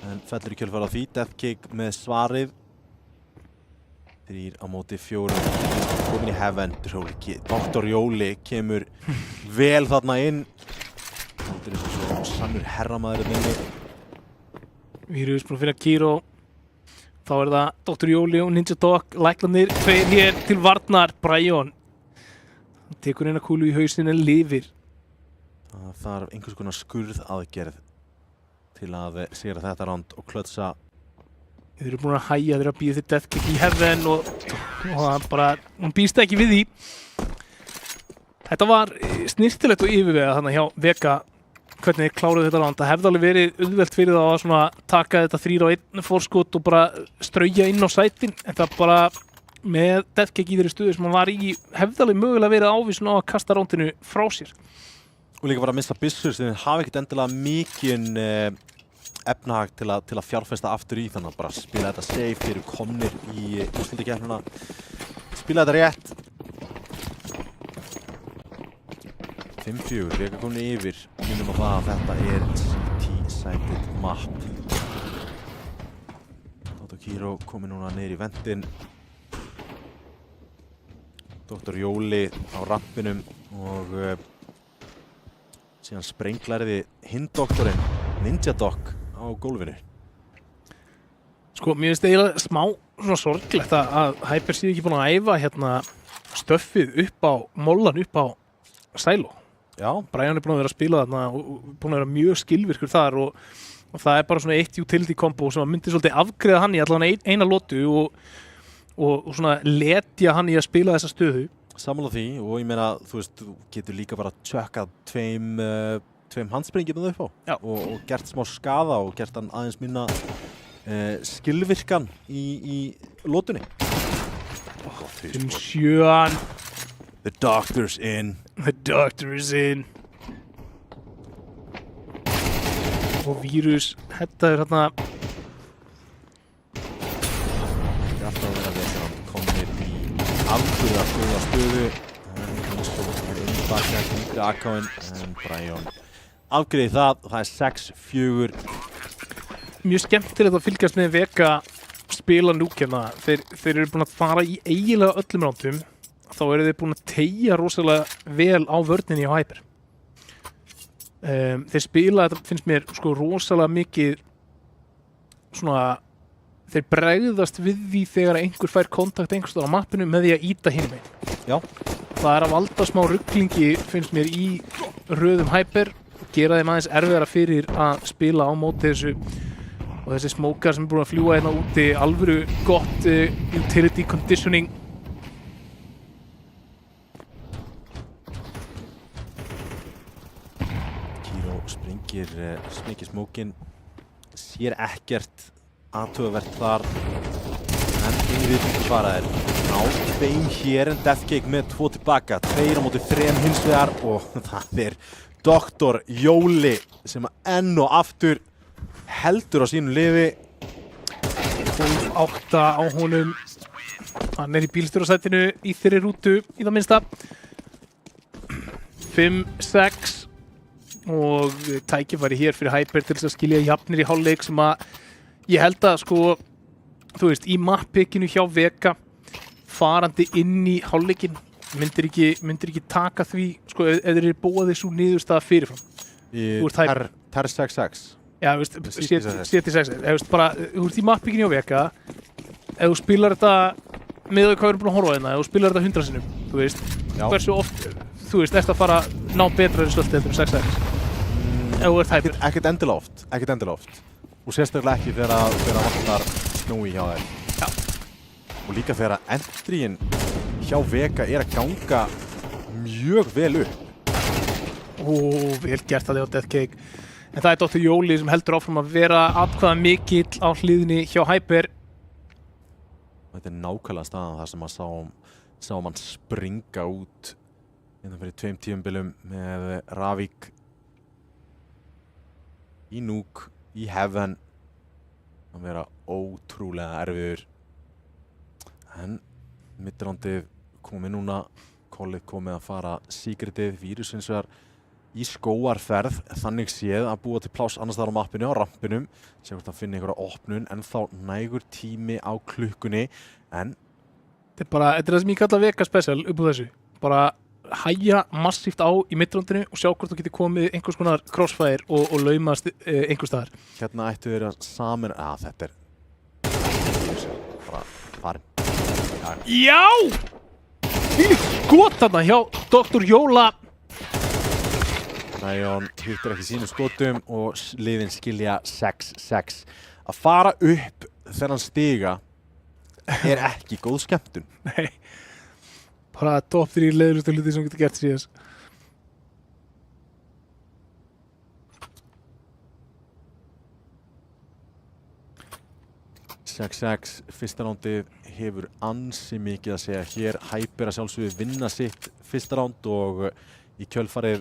en fellur í kjölfar á því. Deathcake með svarið. 3 á móti 4, komin í Heaven, Dr. Jóli kemur vel þarna inn. Þetta er svo sannur herramaður minni. Vírus búinn að finna Kiro. Þá það Dr. Jóli og Ninja Dog, læknarnir, 2 hér til varnar. Brian tekur eina kúlu í hausinn en lifir. Það þarf einhvers konar skurð aðgerð til að sigra þetta ránd og klötsa. Þeir eru búin að hægja, þeir eru að býða til Deathcake í Heaven og hann bara, hún býst ekki við því. Þetta var snirtilegt og yfirvegað þarna hjá Vega hvernig þeir kláruðu þetta land. Það hefði alveg verið auðvelt fyrir þá að svona taka þetta 3-1 fórskot og bara strauja inn á sætin. En það bara með Deathcake í þeirri stöðu sem hann var í hefði alveg mögulega verið ávísun á að kasta rándinu frá sér. Og líka bara að missa byssur sem þeir hafa ekkert endilega mikinn efnahag til að fjárfesta aftur í, þannig að bara spila þetta safe, þeir eru komnir í úrslitakeppnina, spila þetta rétt. 5-4, Vega komin yfir, minnum á það að þetta er CT-sided map. Dr. Kiro komin núna niður í vendin. Dr. Jóli á rampinum og síðan sprenglæriði hinn doktorinn, Ninja Dog, á gólfinu. Sko, mér finnst eiginlega smá svona sorglegt að Hyper sé ekki búin að æfa hérna stöffið upp á, mollan upp á Silo. Já. Brian búin að vera að spila þarna og búin að vera mjög skilvirkur þar og það bara svona eitt utility combo sem myndi svolítið afgreiða hann í allavega eina lotu og svona letja hann í að spila þessa stöðu. Sammála því og ég meina, þú veist, þú getur líka bara tjökkað tveim handsprengjum það upp á og gert smá skaða og gert hann aðeins minna skilvirkan í lotunni. 5-7. The doctor's in. The doctor is in. Og Vírus hettaður hérna. Það er alltaf að vera við þegar hann komir í afturða góða stöðu. Hann svo innbaka yngri akáinn en Brian afgreiði það er 6-4. Mjög skemmtilegt að fylgjast með Vega spila núk hérna. Þeir eru búin að fara í eiginlega öllum rándum. Þá eru þeir búin að teygja rosalega vel á vörninni á Hyper. Þeir spila, þetta finnst mér sko rosalega mikið svona, þeir bregðast við því þegar einhver fær kontakt einhvers staðar á mappinu með því að ýta hinum einn. Já. Það er að valda smá ruglingi finnst mér í röðum Hyper og gera þeim aðeins erfiðara fyrir að spila á móti þessu og þessi smókar sem er búin að fljúga hérna úti alvöru gott utility conditioning. Springir smókin, sér ekkert athugavert þar, en yfir svaraðir á tveim hér en Deathcake með 2 tilbaka, 2 á móti 3 hins vegar og það Dr. Jóli sem enn og aftur heldur á sínu liði. 8 á honum, hann í bílstjórasætinu í þeirri rútu í það minnsta. 5-6 og tækifæri hér fyrir Hyper til þess að skilja jafnir í hálfleik sem að ég held að sko, þú veist, í mappickinu hjá Vega farandi inn í hálfleikin myndir ekki taka því sko, ef þeir eru búið þessu niðurstaða fyrirfram. Ter 6-6. Já, þú veist, 7-6. Þú ert í mappickinu hjá Vega, ef þú spilar þetta með hvað við erum búin að horfa á hérna, ef þú spilar þetta 100 sinnum, þú veist, hversu oft, þú veist, eftir að fara ná betra resulti heldur en 6-6. Ef þú ert Hyper. Ekkert endilega oft. Og sérstaklega ekki þegar það vantar snúi hjá þér. Já. Og líka þegar entryinn hjá Vega að ganga mjög vel upp. Vel gert að þið á Deathcake. En það Dr. Jóli sem heldur áfram að vera atkvæða mikill á hliðinni hjá Hyper. Þetta nákvæmlega staðan þar sem maður sá hann springa út innan fyrir 2 tímabilum með Ravik í Nuke, í Heaven. Það vera ótrúlega erfiður. En midroundið komið núna, kollið komið að fara secretið, Vírus hins vegar í skóarferð, þannig séð að búa til pláss annars þar á mappinu, á rampinum, sé hvort að finna einhverja opnun, en þá nægur tími á klukkunni, en þetta er það sem ég kalla Vega special upp á þessu. Bara hæja massíft á í midroundinu og sjá hvort þú getur komið einhvers konar crossfire og laumast einhvers staðar. Hérna ættu þeir að saman, þetta bara farin. Já! Þvílíkt skot þarna hjá Dr. Jóla. Brian hittir ekki sínum skotum og liðin skilja 6-6. Að fara upp þennan stiga ekki góð skemmtun. Nei. Bara top 3 leiðilustu hluti sem getur gert síðan. Fyrsta rándið hefur ansi mikið að segja hér. Hyper að sjálfsögðu vinna sitt fyrsta ránd og í kjölfarið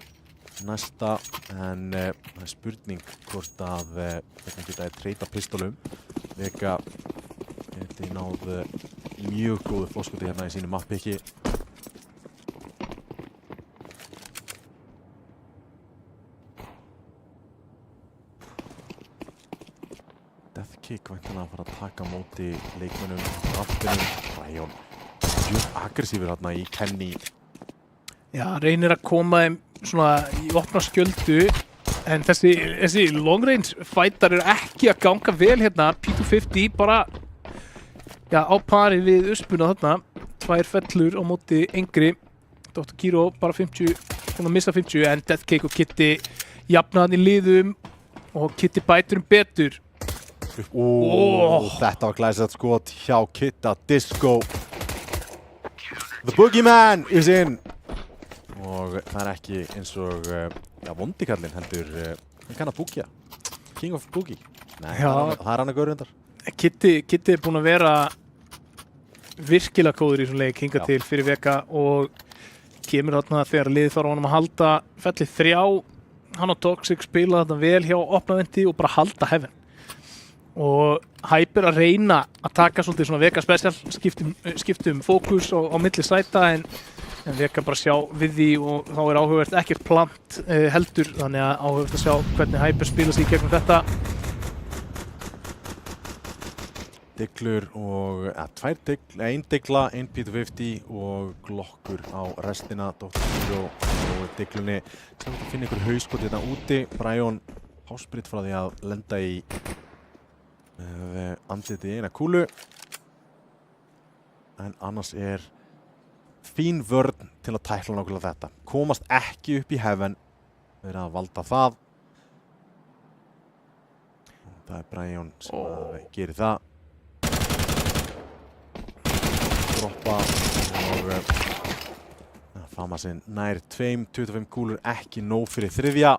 næsta, en það spurning hvort að þetta geta treyta pistolum. Vega geti náð mjög góðu flóskoti hérna í sínu mappiki. Deathcake væntanlega að fara að taka á móti leikmönnum rampinum. Brian mjög aggressífur hérna í Kenny. Já, reynir að koma þeim svona í opna skjöldu, en þessi long range fightar ekki að ganga vel hérna. P250 bara á pari við Uspuna þarna. 2 fellur á móti Engri. Dr. Kiro bara 50, hún að missa 50, en Deathcake og Kitty jafna hann í liðum og Kitty bætur betur. Þetta var glæsilegt skot hjá Kitta Disco. The Boogeyman is in. Og það ekki eins og vondikallinn heldur, hann kann að búkja. King of Boogie. Nei, það hann að gaurundar. Kitty búinn að vera virkilega góður í svona leik hingað til fyrir Vega og kemur þarna þegar liðið þarf á honum að halda fellið 3. Hann og Toxic spila þarna vel hjá opnavendi og bara halda Heaven. Og Hyper að reyna að taka svolítið svona Vega special, skiptum fókus á milli sæta, en Vega bara sjá við því og þá áhugavert ekkert plant heldur, þannig að áhugavert að sjá hvernig Hyper spila sig í gegnum þetta. Diglur og, ein digla, ein P250 og glokkur á restina, Dr. Kiro og diglunni. Sem að finna ykkur hauskot hérna úti. Brian háspritt frá því að lenda í andliti í eina kúlu, en annars fín vörn til að tækla nákvæmlega þetta. Komast ekki upp í Heaven, verið að valda það. Og það Brian sem gerir það. Droppa og Famasinn nær 25 kúlur, ekki nóg fyrir þriðja.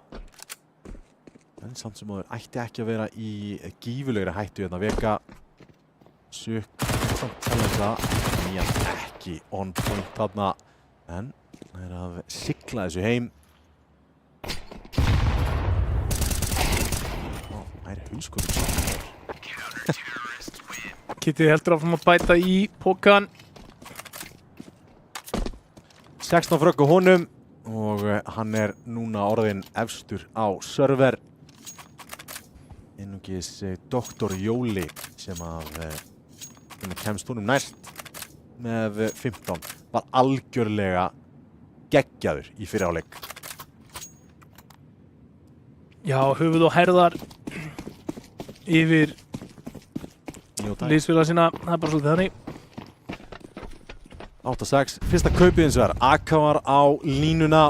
En samt sem áður ætti ekki að vera í gífulegri hættu hérna Vega Sukk samt talenda Nýjan ekki on point þarna en það að sigla þessu heim Það hauskotum Kitty heldur áfram að bæta í pokan 16 frögg á honum og hann núna orðinn efstur á server einungis Dr. Jóli sem kemst honum næst með 15 var algjörlega geggjaður í fyrri hálfleik. Já, höfuð og herðar yfir liðsfélaga sína, það bara svolítið þannig 8-6, fyrsta kaupið eins og AK var á línuna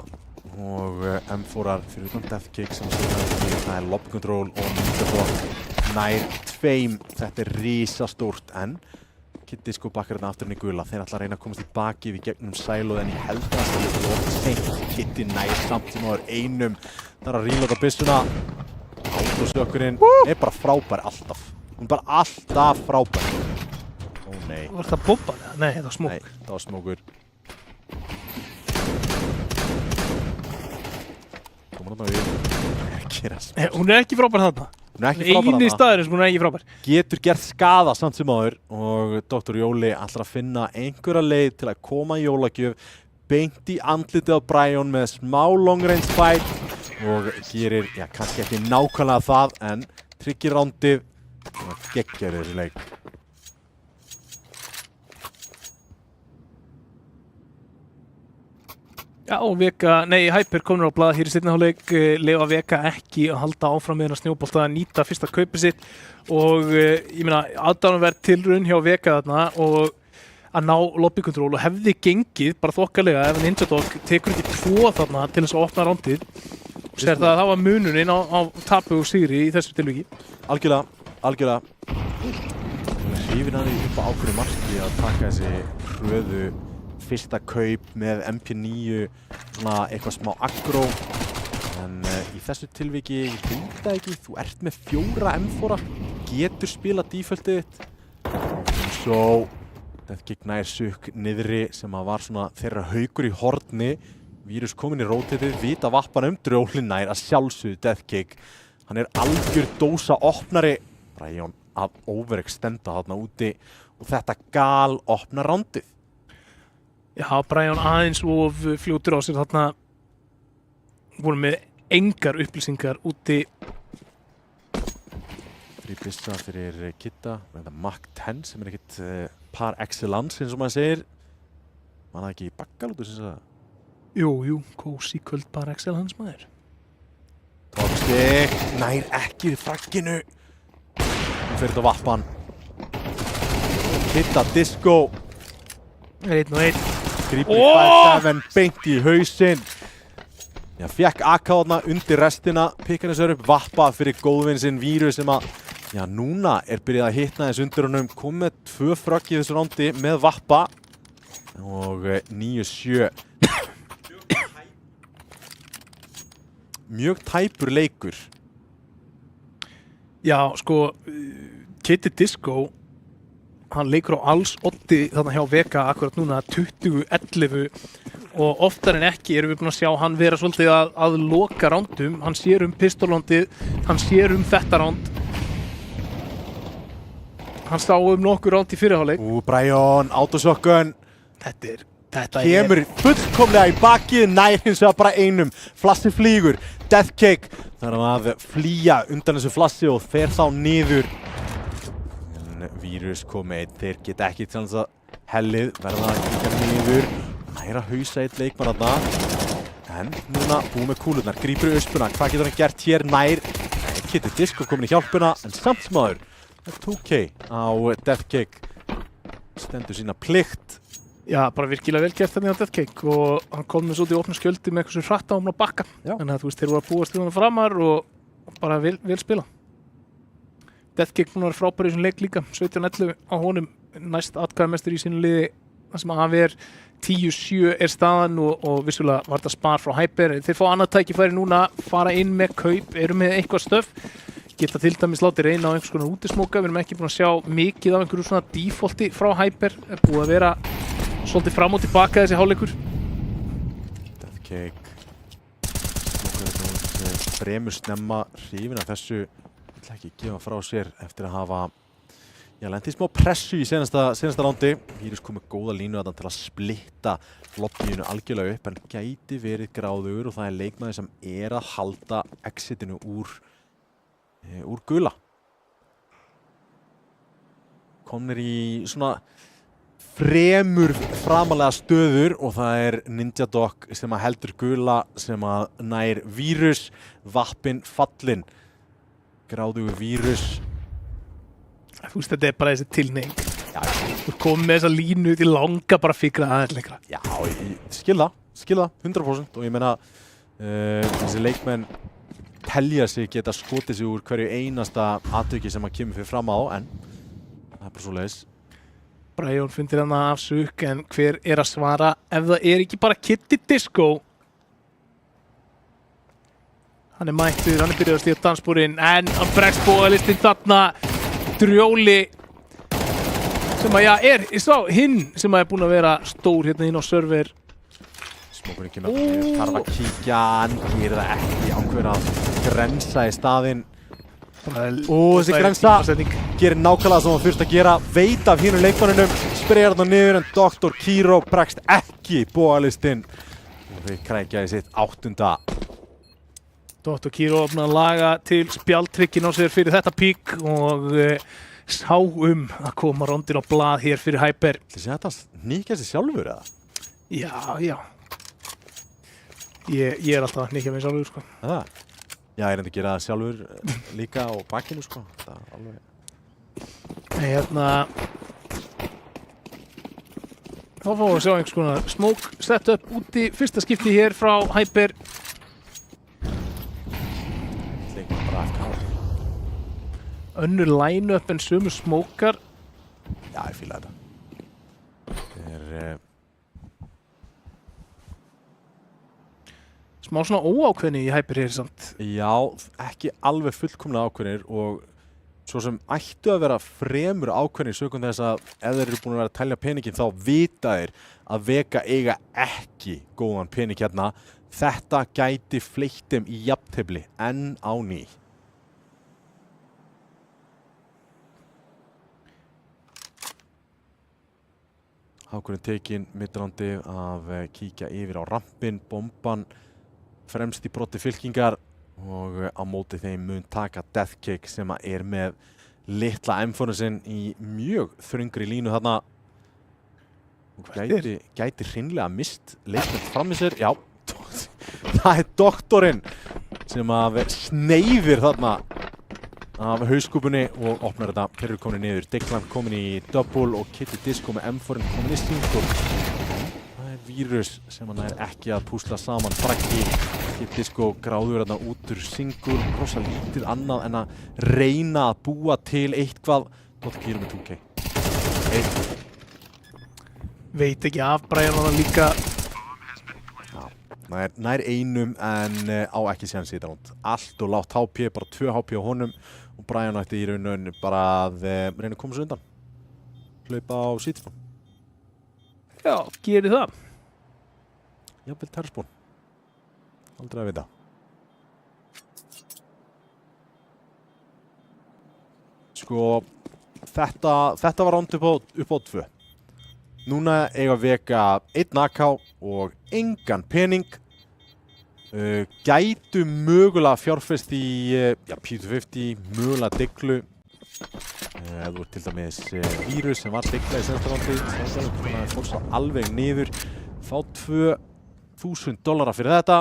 og M4-ar fyrir utan Deathkick sem það lobby control og Nitafok nær 2, þetta risastórt en Kitty sko bakkar þetta aftur inn í gula, þeir ætla að reyna að komast í baki við gegnum Silo en ég held að það er of seint, Kitty nær samt sem áður einum, það að reloada byssuna Autosökkurinn bara frábær alltaf, hún bara alltaf frábær Ó nei Var það bomba? Nei, það var smók Nei, það var smókur Komur þarna við Hún ekki frábær þarna Hún ekki frábær Eini staður sem hún ekki frábær Getur gert skaða samt sem áður og Dr. Jóli ætlar að finna einhverja leið til að koma í jólagjöf beint í andlitið á Brian með smá long range fight og gerir, já kannski ekki nákvæmlega það en tryggir rándið og geggjar þessu leik Já, og Hyper komur á blað hér í seinni hálfleik, leyfa Vega ekki að halda áfram með hennar snjóbolta að nýta fyrsta kaupið sitt og ég meina aðdáunarverð tilraun hjá Vega þarna og að ná lobby control og hefði gengið bara þokkalega ef Ninja Dog tekur ekki 2 þarna til þess að opna rándið og sér það að það var munurinn á tapu og sigri í þessu tilviki. Algjörlega hrifin hann upp á ákveðnu marki að taka þessi hröðu fyrsta kaup með MP9 svona eitthvað smá aggro en í þessu tilviki ég veit það ekki, þú ert með 4 M4 getur spila defaultið þitt svo Deathkick nær Sukk niðri sem að var svona þeirra haukur í horni Vírus komin í rótetið, vita vappan drjólinn nær að sjálfsögðu Deathkick hann algjör dósa opnari Brian að overextenda þarna úti og þetta gal opna rándið Já, Brian aðeins of fljótur á sér þarna voru með engar upplýsingar úti Þrýbyssa fyrir Kitta með Mach 10 sem ekkert par excellence eins og maður segir var það ekki í bakkalútu sem það Jú, kósi kvöld par excellence maður Topstig, nær ekki fragginu hún fyrir þetta vappan Kitta Disco 1-1 Grípur í 5-7 beint í hausinn Já, fekk AK þarna undir restina pikkar þessu upp, vappa fyrir góðvinn sinn Vírus sem að já, núna byrjað að hitna þess undir honum kom með 2 frögg í þessu rándi með vappa og 9-7 Mjög tæpur leikur Já, sko Kitty Disco hann leikur á alls oddi þarna hjá Vega akkurat núna 20-11 og oftar en ekki erum við búin að sjá hann vera svolítið að loka rándum hann sér pistolondið, hann sér þetta ránd hann sá nokkur ránd í fyrirháleik Brian, autosokun Þetta kemur fullkomlega í bakið nær hins vegar bara einum flassi flýgur, Deathkick þarf að flýja undan þessu flassi og fer þá niður Vírus komið, þeir geta ekki til þess að hellið verða að kíkja niður næra hausa eitt leikmann þarna en núna búið með kúlurnar, grípur í öspuna hvað getur hann gert hér nær Kitty Disco komin í hjálpuna en samt smáður 2K á Deathkick stendur sína plikt Já, bara virkilega vel gert þarna á Deathkick og hann kom með svolítið opna skjöldi með eitthvað sem hratt á hann á bakka þannig að þú veist, þeir voru að búast til hann framar og bara vel spila Deathkick búin að vera frábær í þessum leik líka 17-11 á honum næst atkvæðamestur í sínu liði það sem af 10-7 staðan og vissulega var þetta spar frá Hyper. Þeir fá annað tækifæri núna, fara inn með kaup, eru með eitthvað stöf, geta til dæmis látið reyna á einhvers konar útismóka. Við erum ekki búin að sjá mikið af einhverju svona defaulti frá Hyper, búið að vera svolítið fram og tilbaka þessi hálfleikur. Deathcake fremur snemma hrifin af þessu, vill ekki gefa frá sér eftir að hafa lent í smá pressu í senasta rándi. Vírus kom með góða línu til að splitta lobbyinu algjörlega upp, en gæti verið gráðugur og það er leikmaður sem að halda exitinu úr gula. Komnir í svona fremur framalega stöður og það er Ninja Dog sem heldur gula, sem nær vírus, vappin fallin. Gráðugur vírus. Þú veist, þetta er bara þessi tilneying. Þú komið með þessa línu til langa bara fikra aðeins lengra. Já, ég skil það, 100%, og ég meina þessi leikmenn telja sig geta skotið sig úr hverju einasta atviki sem kemur fyrir fram á, en það er bara svoleiðis. Brian fundir hana af sukk, en hver að svara ef það er ekki bara Kitty Disco? Hann er mættur, hann er byrjað að stíða dansbúrinn, en hann bregst bóðalistinn þarna. Drjóli sem ég sá hinn sem er búinn að vera stór hérna inn á server. Smókurinn kemur niður, þarf að kíkja, hann gerir það ekki, ákveður að grensa í staðinn. Þessi grensa gerir nákvæmlega sem hann þurft að gera, veit af hínum leikmannunum, spreyjar þarna niður, en Dr. Kiro bregst ekki bóðalistinn og þeir krækja í sitt 8. Dr. Kiro opnaði að laga til spjaldtrykkin á sér fyrir þetta pík og sá að koma rondin á blað hér fyrir Hyper. Þessi þetta hníkja sig sjálfur eða? Já. Ég er alltaf að hníkja mig sjálfur, sko. Það? Já, ég reyndi að gera það sjálfur líka á bakkinu, sko. Það er alveg... Hérna... Þá fáum við að sjá einhvers konar smoke setup úti. Fyrsta skipti hér frá Hyper. Önnur line-up en sömu smókar. Já, ég fíla þetta. Það er... Smá svona óákveðni í Hyper hér samt. Já, ekki alveg fullkomlega ákveðnir og svo sem ættu að vera fremur ákveðnir sökum þess að ef þeir eru búin að vera að telja peningin þá vita þeir að Vega eiga ekki góðan pening hérna. Þetta gæti fleytt þeim í jafntefli enn á ný. Hákurinn tekinn middrandi að kíkja yfir á rampinn, bomban fremst í broti fylkingar og á móti þeim mun taka Deathcake sem er með litla M-fónu sinn í mjög þröngri línu þarna. Gæti hreinlega mist leikmenn fram í sér. Já, það er doktorinn sem sneiðir þarna af hauskúpunni og opnar þetta. Þeir eru komin niður, Declan komin í double og Kitty Disco með M4 komin í single. Það er vírus sem hann ekki að púsla saman. Fraggi, Kitty Disco gráður þarna út úr single, rosa lítið annað en að reyna að búa til eitthvað. Dr. Kiro með 2K. Veit ekki af Brian og hann líka. Nær einum en á ekki síðan sita rúnd. Allt og lágt HP, bara 2 HP á honum og Brian ætti í rauninu bara að reyna að koma sér undan. Hlaupa á sítspón. Já, gerir það. Jafnvel terrorspón. Aldrei að vita. Sko, þetta var ránd upp á 2. Núna eiga Vega 1 AK og engan pening. Gætu mögulega fjárfest í P250, mögulega Deglu. Þú ert til dæmis vírus sem var Degla í senasta rándi. Þannig að fór svo alveg niður. Fá $2,000 fyrir þetta.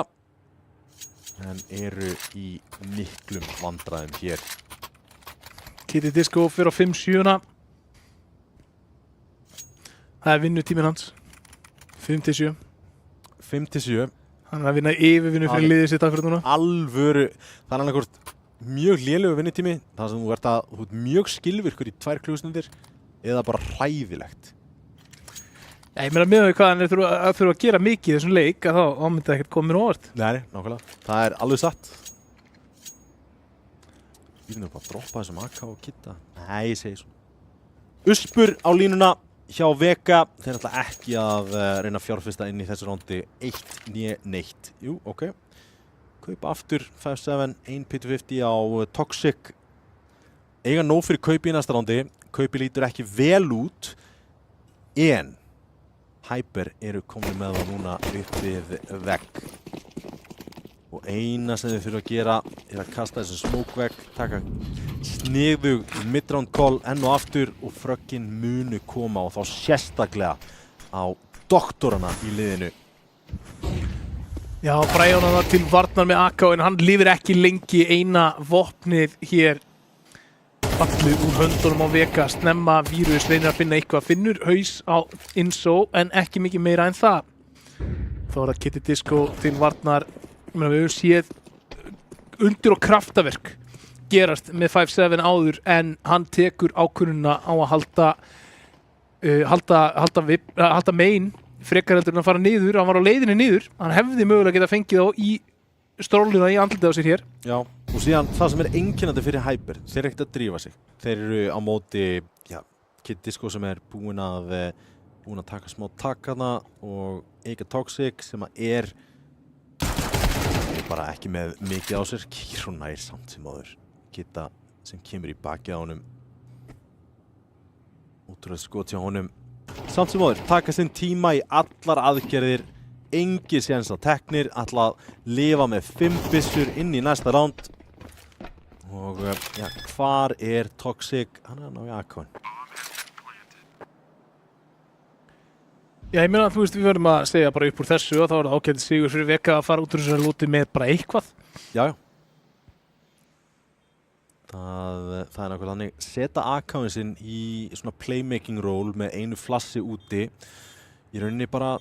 En eru í miklum vandræðum hér. Kitty Disco fyrir á 5-7. Það er vinnutíminn hans. 5-7. 5-7. Hann er að vinna yfirvinnu fyrir liðið sitt akkurat núna. Alvöru. Það er annarkvort mjög lélegu vinnutími. Það sem þú ert mjög skilvirkur í 2 klukkustundir eða bara hræðilegt. Ég meina með hvað hann þurfa að gera mikið í þessum leik að þá myndi það ekkert koma mér óvart. Nei, nákvæmlega. Það alveg satt. Við erum bara að droppa þessum AK og Kitta. Nei, ég segi svo. Uspur á línuna hjá Vega. Þeir ætla ekki að reyna að fjárfesta inn í þessu rándi 1 né neitt. Jú, ok. Kaupa aftur 5-7, 1 á Toxic. Eiga nóg fyrir kaupi í næsta rándi. Kaupi lítur ekki vel út. En Hyper eru komin með það núna upp við vegg. Og eina sem þið þurfa að gera að kasta þessu smoke vegg, taka sniðug mid-round call enn og aftur og frökkin munu koma og þá sérstaklega á doktorana í liðinu. Já, Brian var til varnar með AK en hann lifir ekki lengi eina vopnið hér. Fallið úr höndunum á Vega, snemma Vírus reynir að finna eitthvað, finnur haus á Inso en ekki mikið meira en það. Þá það Kitty Disco til varnar, við höfum séð undir og kraftaverk gerast með 5-7 áður en hann tekur ákvörðunina á að halda main frekar heldur en að fara niður, hann var á leiðinni niður, hann hefði mögulega getað fengið á í stróluna í andlitið á sér hér. Já, og síðan það sem einkennandi fyrir Hyper, þeir eru ekkert að drífa sig. Þeir eru á móti, Kid Disco sem búin að taka smá takana og Eiga Toxic sem er bara ekki með mikið á sér. Kiro nær samt sem áður. Kitta sem kemur í baki á honum. Ótrúlega skot hjá honum. Samt sem áður, taka sinn tíma í allar aðgerðir. Engi séns á teknir, ætla að lifa með 5 byssur inn í næsta ránd. Og hvar er Toxic? Hann er ná í AK-un. Já, ég meina að við verðum að segja bara upp úr þessu og þá það ágætið sigur fyrir Vega að fara út úr þessu lúti með bara eitthvað. Já. Það nákvæmlega þannig. Seta AK-un sinn í svona playmaking role með einu flassi úti. Í rauninni bara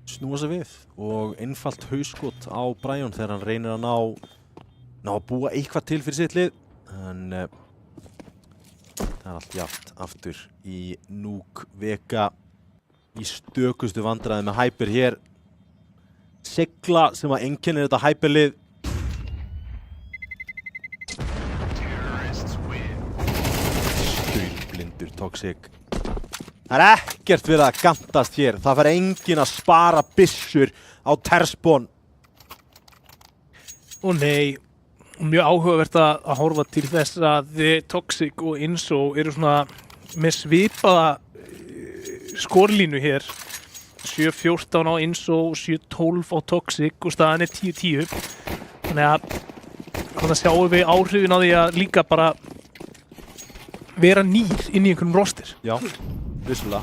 snúa sig við og einfalt hauskot á Brian þegar hann reynir að ná að búa eitthvað til fyrir sitt lið en það allt jafnt aftur í Núk. Vega í stökustu vandræði með Hyper hér. Sigla sem að einkennir þetta Hyper-lið. Stulblindur Toxic. Það ekkert verið að gantast hér. Það fær enginn að spara byssur á Terspon. Og nei, mjög áhugavert að horfa til þess að Toxic og Inso eru svona með svipaða skorlínu hér. 7-14 á Inso og 7-12 á Toxic og staðan er 10-10. Þannig að sjáum við áhrifin á því að líka bara vera nýr inn í einhverjum roster. Já. Vissulega.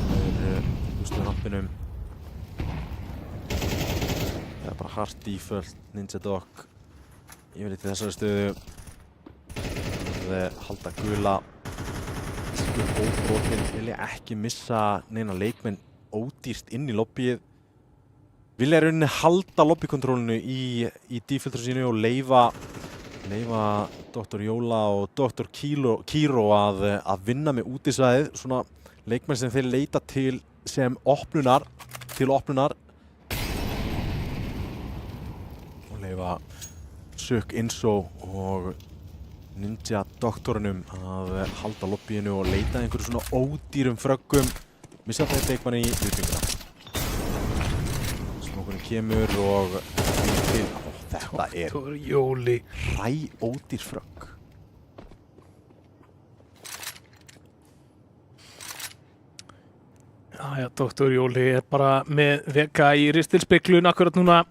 Það er rampinum. Það er bara hard default, Ninja Dog. Ég vil í þessari stöðu. Það halda gula. Óbrotin vilja ekki missa neina leikmenn ódýrt inn í lobbyið. Vilja í rauninni halda lobbykontrólinu í defaultru sínu og leyfa Dr. Jóla og Dr. Kiro að vinna með útisvæðið, svona leikmenn sem þeir leita til sem opnunar og leyfa Sök Inso og Ninja Doktorunum að halda lobbyinu og leita einhverju svona ódýrum fröggum. Missa þeir leikmann í viðbyggina. Smókurinn kemur og til. Þetta er ódýr frögg. Já, Dr. Jóli er bara með Vega í ristilspeglun akkurat núna.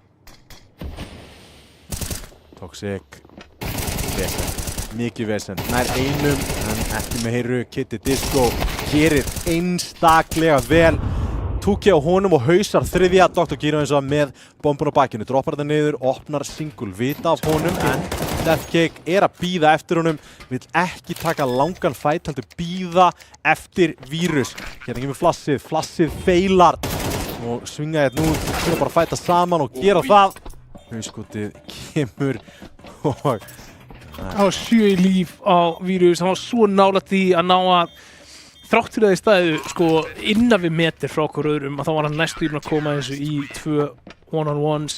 Toxic. Vesen. Mikið vesen. Nær einum, en ekki með heyru. Kitty Disco gerir einstaklega vel. Túki á honum og hausar þriðja. Dr. Kiro eins og með bombun á bakinu. Droppar þetta niður, opnar single vita af honum. En Deathcake er að bíða eftir honum. Vill ekki taka langan fight, heldur bíða eftir Vírus. Hérna kemur flassið. Flassið feilar. Og svinga hérna út. Þurfa bara að fæta saman og gera það. Hauskotið kemur og... Það var 7 í líf á Vírus. Hann var svo nálægt því að ná að þrátt fyrir að þið staðið sko innan við metir frá okkur öðrum að þá var hann næstu að koma þessu í 2 one-on-ones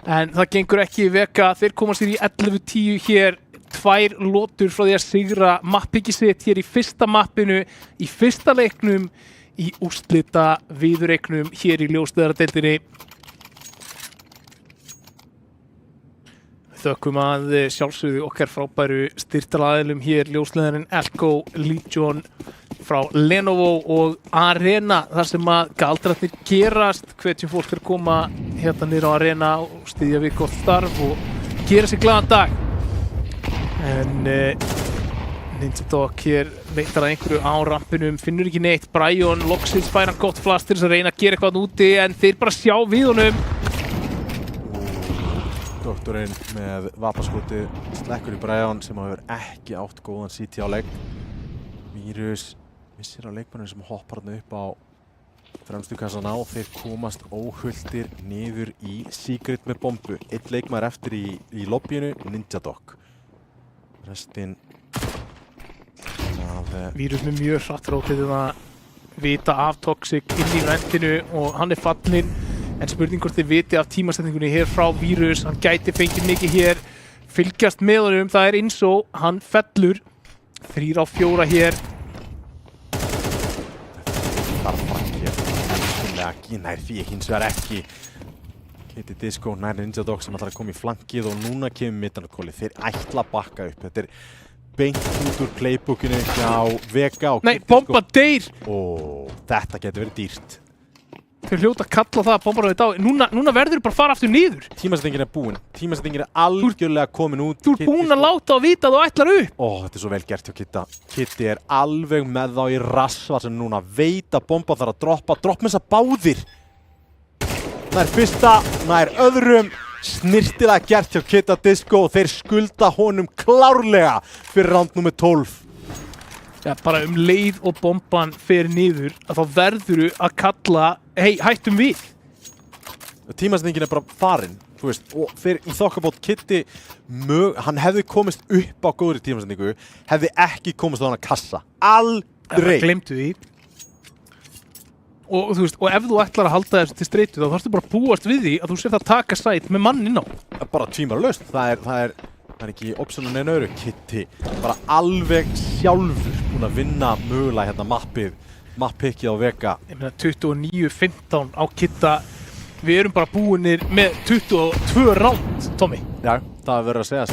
en það gengur ekki í Vega, þeir komast í 11-10 hér 2 lotur frá því að sigra mappiki sitt hér í fyrsta mappinu, í fyrsta leiknum í úrslita viðureiknum hér í ljósleiðaradeildinni. Þökkum að sjálfsögðu okkar frábæru styrktaraðilum hér, ljósleiðarinn Elko, Legion frá Lenovo og Arena, þar sem að galdrarnir gerast, hvetjum fólk að koma hérna niður á Arena og styðja við gott starf og gera sér glaðan dag. En Ninja Dog hér veitar að einhverju á rampinum, finnur ekki neitt, Brian loksins fær hann gott flast til þess að reyna að gera eitthvað úti en þeir bara sjá við honum. Doktorinn með vapaskoti slekkur í Brian sem hefur ekki átt góðan CT á leik. Virus missir á leikmannum sem hoppar hann upp á fremstu kassana og þeir komast óhulltir niður í Secret með bombu. 1 leikmaður eftir í lobbyinu, Ninja Dog. Restinn Vírus með mjög hratt rótið að vita af Toxic inn í vendinu og hann fallinn en spurning hvort þið viti af tímasetningunni hér frá Vírus, hann gæti fengið mikið hér fylgjast með honum, það er eins og hann fellur 3 á 4 hér. Það er bara ekki nær því hins vegar ekki Kitty Disco nær Ninja Dog sem ætlar að koma í flankið og núna kemur middanarkóli, þeir ætla að bakka upp, þetta er beint út úr playbookinu hjá Vega og Nei, bomba deyr! Og þetta getur verið dýrt. Þau hljóta að kalla það að bomba ráðið á. Núna verður þau bara að fara aftur niður. Tímasetningin er búin. Tímasetningin er algjörlega komin út. Þú ert búin að láta að vita að þú ætlar upp. Þetta er svo vel gert hjá Kitta. Kitty er alveg með þá í rassvar sem núna veit að bomba þarf að droppa. Dropp með þess að báðir. Nær fyrsta, nær öðrum. Snirtilega gert hjá Kitta Disco og þeir skulda honum klárlega fyrir round nummer 12. Ja, bara leið og bomban fer niður að þá verður að kalla hei, hættum við. Tímasetningin er bara farin, þú veist, og fyrir í þokkabót Kitty hann hefði komist upp á góðri tímasetningu, hefði ekki komist á hana kassa. Aldrei. Gleymdu því. Og þú veist, og ef þú ætlar að halda þessu til streitu þá þarfstu bara að búast við því að þú sér það taka sæt með mann inn á. Bara tvímælalaust, það er ekki opsjónu neina öðru. Kitty bara alveg sjálfur búinn að vinna mögulega hérna mappickið á Vega. Ég meina 29-15 á Kitta. Við erum bara búinir með 22 round, Tommy. Já, það verður að segja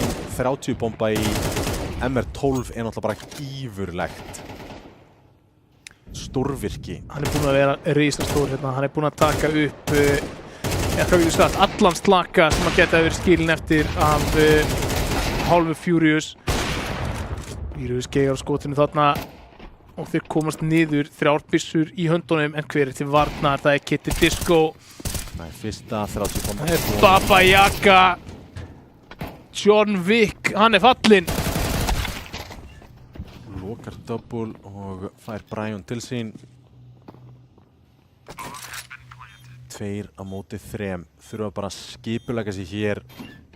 ein 30 bomba í MR12 er náttúrulega bara gífurlegt. Stórvirki. Hann er búinn að vera risastór hérna, hann er búinn að taka upp allan slaka sem að geta verið skilin eftir af hálfu Furious. Vírus geigar á skotinu þarna og þeir komast niður 3 byssur í höndunum en hver er til varnar, það er Kitty Disco. Nei, fyrsta 30 bomba. Það er Baba Yaga. John Wick, hann er fallinn. Lokar double og fær Brian til sín. 2 á móti 3. Þurfa bara að skipulega sig hér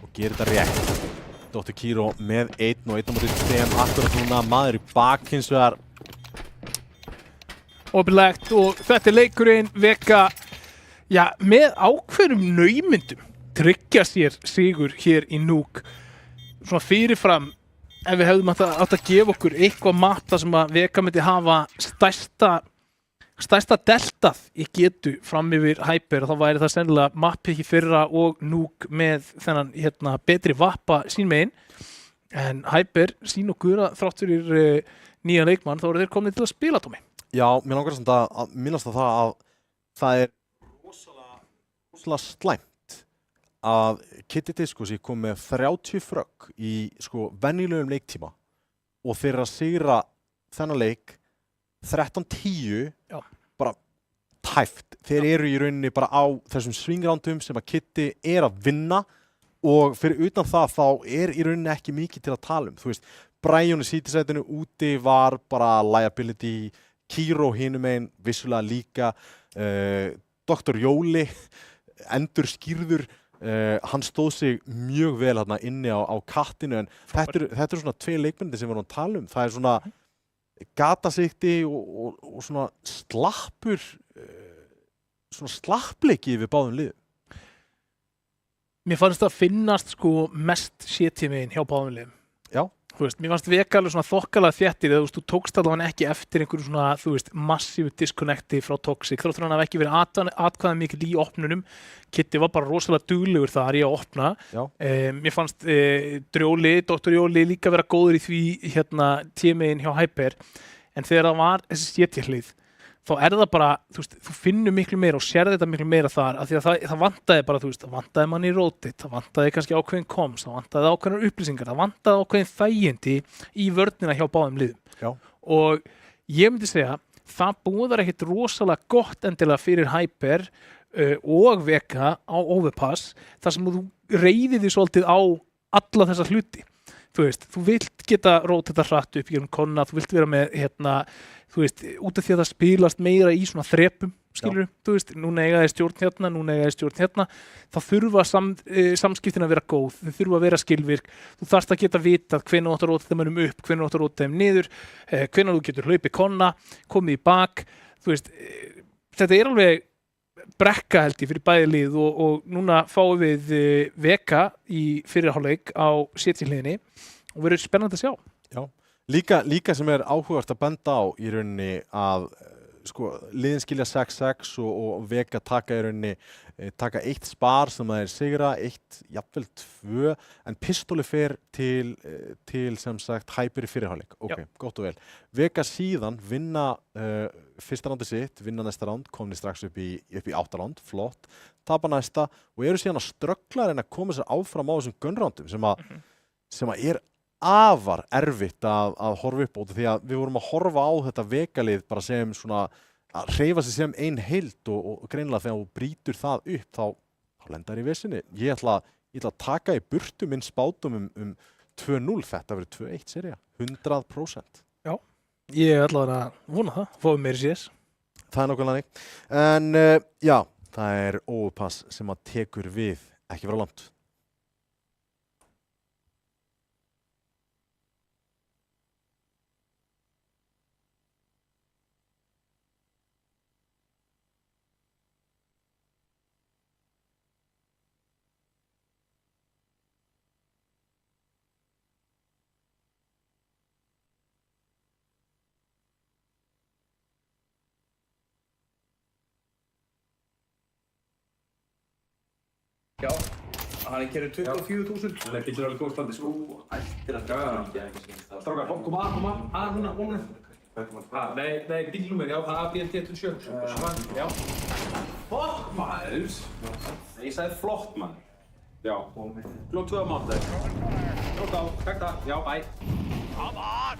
og gera þetta rétt. Dr. Kiro með 1 og 1 á móti 3. Akkurat núna maður í bak hins vegar. Opilegt og þetta er leikurinn. Vega, já, með ákveðnum naumyndum tryggja sér sigur hér í Nuuk. Svona fyrirfram. Ef við hefðum átt að gefa okkur eitthvað mata sem að Vega myndi hafa stærsta deltað í getu fram yfir Hyper og þá væri það sennilega mappi fyrra og Nuuk með þennan hérna, betri vappa sín megin. En Hyper sín og gura þrátt fyrir nýjan leikmann þá eru þeir komnir til að spila, Tommy. Já, mér langar samt að minnast á það að það er rosalega slæmt að Kitty Disco sé kom með 30 frögg í sko venjulegum leiktíma og þeir eru að sigra þennan leik 13-10 bara tæft. Þeir eru í rauninni bara á þessum swingrándum sem að Kitty er að vinna og fyrir utan það þá er í rauninni ekki mikið til að tala um. Þú veist, Brian í CT-sætinu úti var bara liability, Kiro hinum einn vissulega líka, Dr. Jóli endur skýrður. Hann stóð sig mjög vel hérna inni á kattinu en þetta eru svona 2 leikmyndir sem við erum að tala um. Það er svona gatasikti og svona slappur svona slappleiki við báðum liðum. Mér fannst það finnast sko mest sétímiðin hjá báðum liðum. Já. Þú veist, mér fannst Vega alveg svona þokkalega þéttir eða þú tókst allavega ekki eftir einhverju svona, þú veist, massífu disconnecti frá Toxic. Þáttur hann hafi ekki verið atkvæða mikil í opnunum. Kitty var bara rosalega duglegur þar í að opna. Mér fannst Dr. Jóli líka vera góður í því tímiðin hjá Hyper. En þegar það var þessi sétjahlið, þá það bara, þú veist, þú finnur miklu meira og sér þetta miklu meira þar, af því að það vantaði bara, þú veist, það vantaði mann í rotate, það vantaði kannski ákveðin comms, það vantaði ákveðnar upplýsingar, það vantaði ákveðin þægindi í vörnina hjá báðum liðum. Já. Og ég myndi segja, það búðar ekkert rosalega gott endilega fyrir Hyper og Vega á Overpass, þar sem þú reiðir því svolítið á alla þessa hluti. Þú veist, þú vilt geta róteta hratt upp í konna, þú vilt vera með, þú veist, út af því að það spilast meira í svona þrepum, skilur, þú veist, núna eiga þeir stjórn hérna, núna eiga þeir stjórn hérna, þá þurfa samskiptin að vera góð, þau þurfa að vera skilvirk, þú þarft að geta vitað hvenær þú átt að róta þeim upp, hvenær þú átt að róta þeim niður, hvenær þú getur hlaupið konna, komið í bak, þú veist, þetta alveg brekka held ég fyrir bæði lið og núna fáum við Vega í fyrirháleik á setjahliðinni og verður spennandi að sjá. Já, líka sem áhugavert að benda á í rauninni að sko, liðin skilja 6-6 og Vega taka í rauninni taka 1 spar sem það sigra, 1, jafnvel 2, en Pistoli fer til sem sagt Hyper í fyrirháleik. Ok, gott og vel. Vega síðan vinna fyrsta rándi sitt, vinna næsta ránd, komni strax upp í 8 ránd, flott, tapa næsta og eru síðan að ströggla að koma sér áfram á þessum gunrándum sem að afar erfitt að horfa upp á því að við vorum að horfa á þetta Vegalið bara sem svona að hreyfa sig sem ein heild og greinilega þegar þú brýtur það upp þá lendar í vesinni. Ég ætla að taka í burtu minn spátum um 2-0, þetta verður 2-1 sería, 100%. Já, ég ætla að vona það, fáum meiri CS. Það nákvæmlega nei. En já, það Overpass sem að tekur við ekki vera langt. Já, hann kerið 24.000. Það getur alveg góð standi, sko. Ættir að gera. Strákar, koma að núna. Nei, bílnúmer, já, það BLT27. Já. Fokk maður! Ég sagði flott mann. Já. Klokk 2 á mánudag. Klokk á, takk það. Já, bæ. Come on!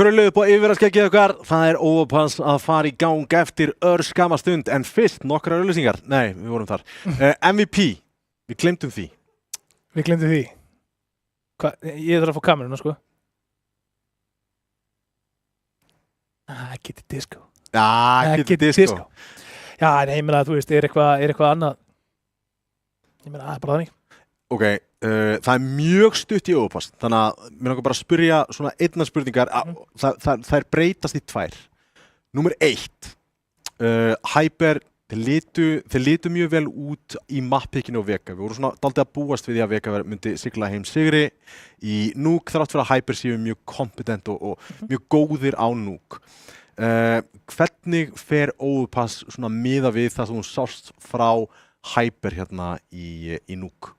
Krulluðu på yfirvaraskegið okkar, það Overpass að fara í gang eftir örskama stund, en fyrst nokkrar auglýsingar. Nei, við vorum þar. MVP, við glemdum því. Við glemdum því. Ég þarf að fá kameruna, sko. Kitty Disco. Kitty Disco. Já, nei, ég meina að þú veist, er eitthvað annað. Ég meina, það bara þannig. Ok, það mjög stutt í Overpass, þannig að mér langar bara að spyrja svona einnar spurningar, þær breytast í 2. Númer 1, Hyper, þeir litu mjög vel út í mappickinu og Vega. Við vorum svona dálítið að búast við því að Vega myndi sigla heim sigri í Nuke, þrátt fyrir að Hyper séu mjög kompetent og mjög góðir á Nuke. Hvernig fer Overpass svona miða við það sem hún sást frá Hyper hérna í Nuke?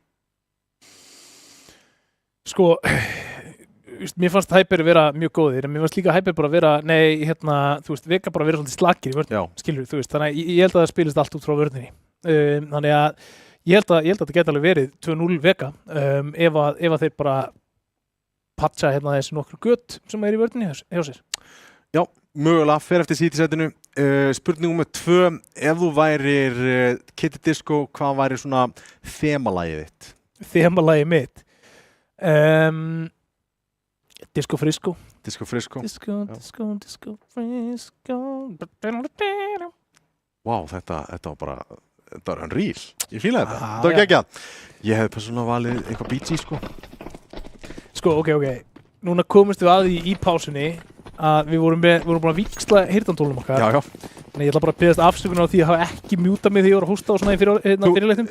Sko, mér fannst Hyper vera mjög góðir, en mér fannst líka Hyper bara vera, þú veist, Vega bara vera svolítið slakir í vörðinni, skilur þú veist, þannig að ég held að það spilist allt út frá vörðinni. Þannig að ég held að þetta geti alveg verið 2-0 Vega, ef að þeir bara patcha hérna þessi nokkru gött sem í vörðinni hjá sér. Já, mögulega, fer eftir City-sætinu. Spurning nummer 2, ef þú værir Kitty Disco, hvað væri svona þemalagið þitt? Þemalagið mitt? Disco Frisco. Disco Frisco. Disco Frisco. Wow, þetta var bara, þetta var unreal. Ég fílaði þetta. Þetta var geggjað. Ég hefði persónulega valið eitthvað Beat G, sko. Sko, ok. Núna komumst við að því í pásunni að við vorum búin að víxla heyrnartólunum okkar. Já. En ég ætla bara að biðjast afsökunar á því að hafa ekki mjútað mig þegar ég var að hósta og svona í fyrirleiknum.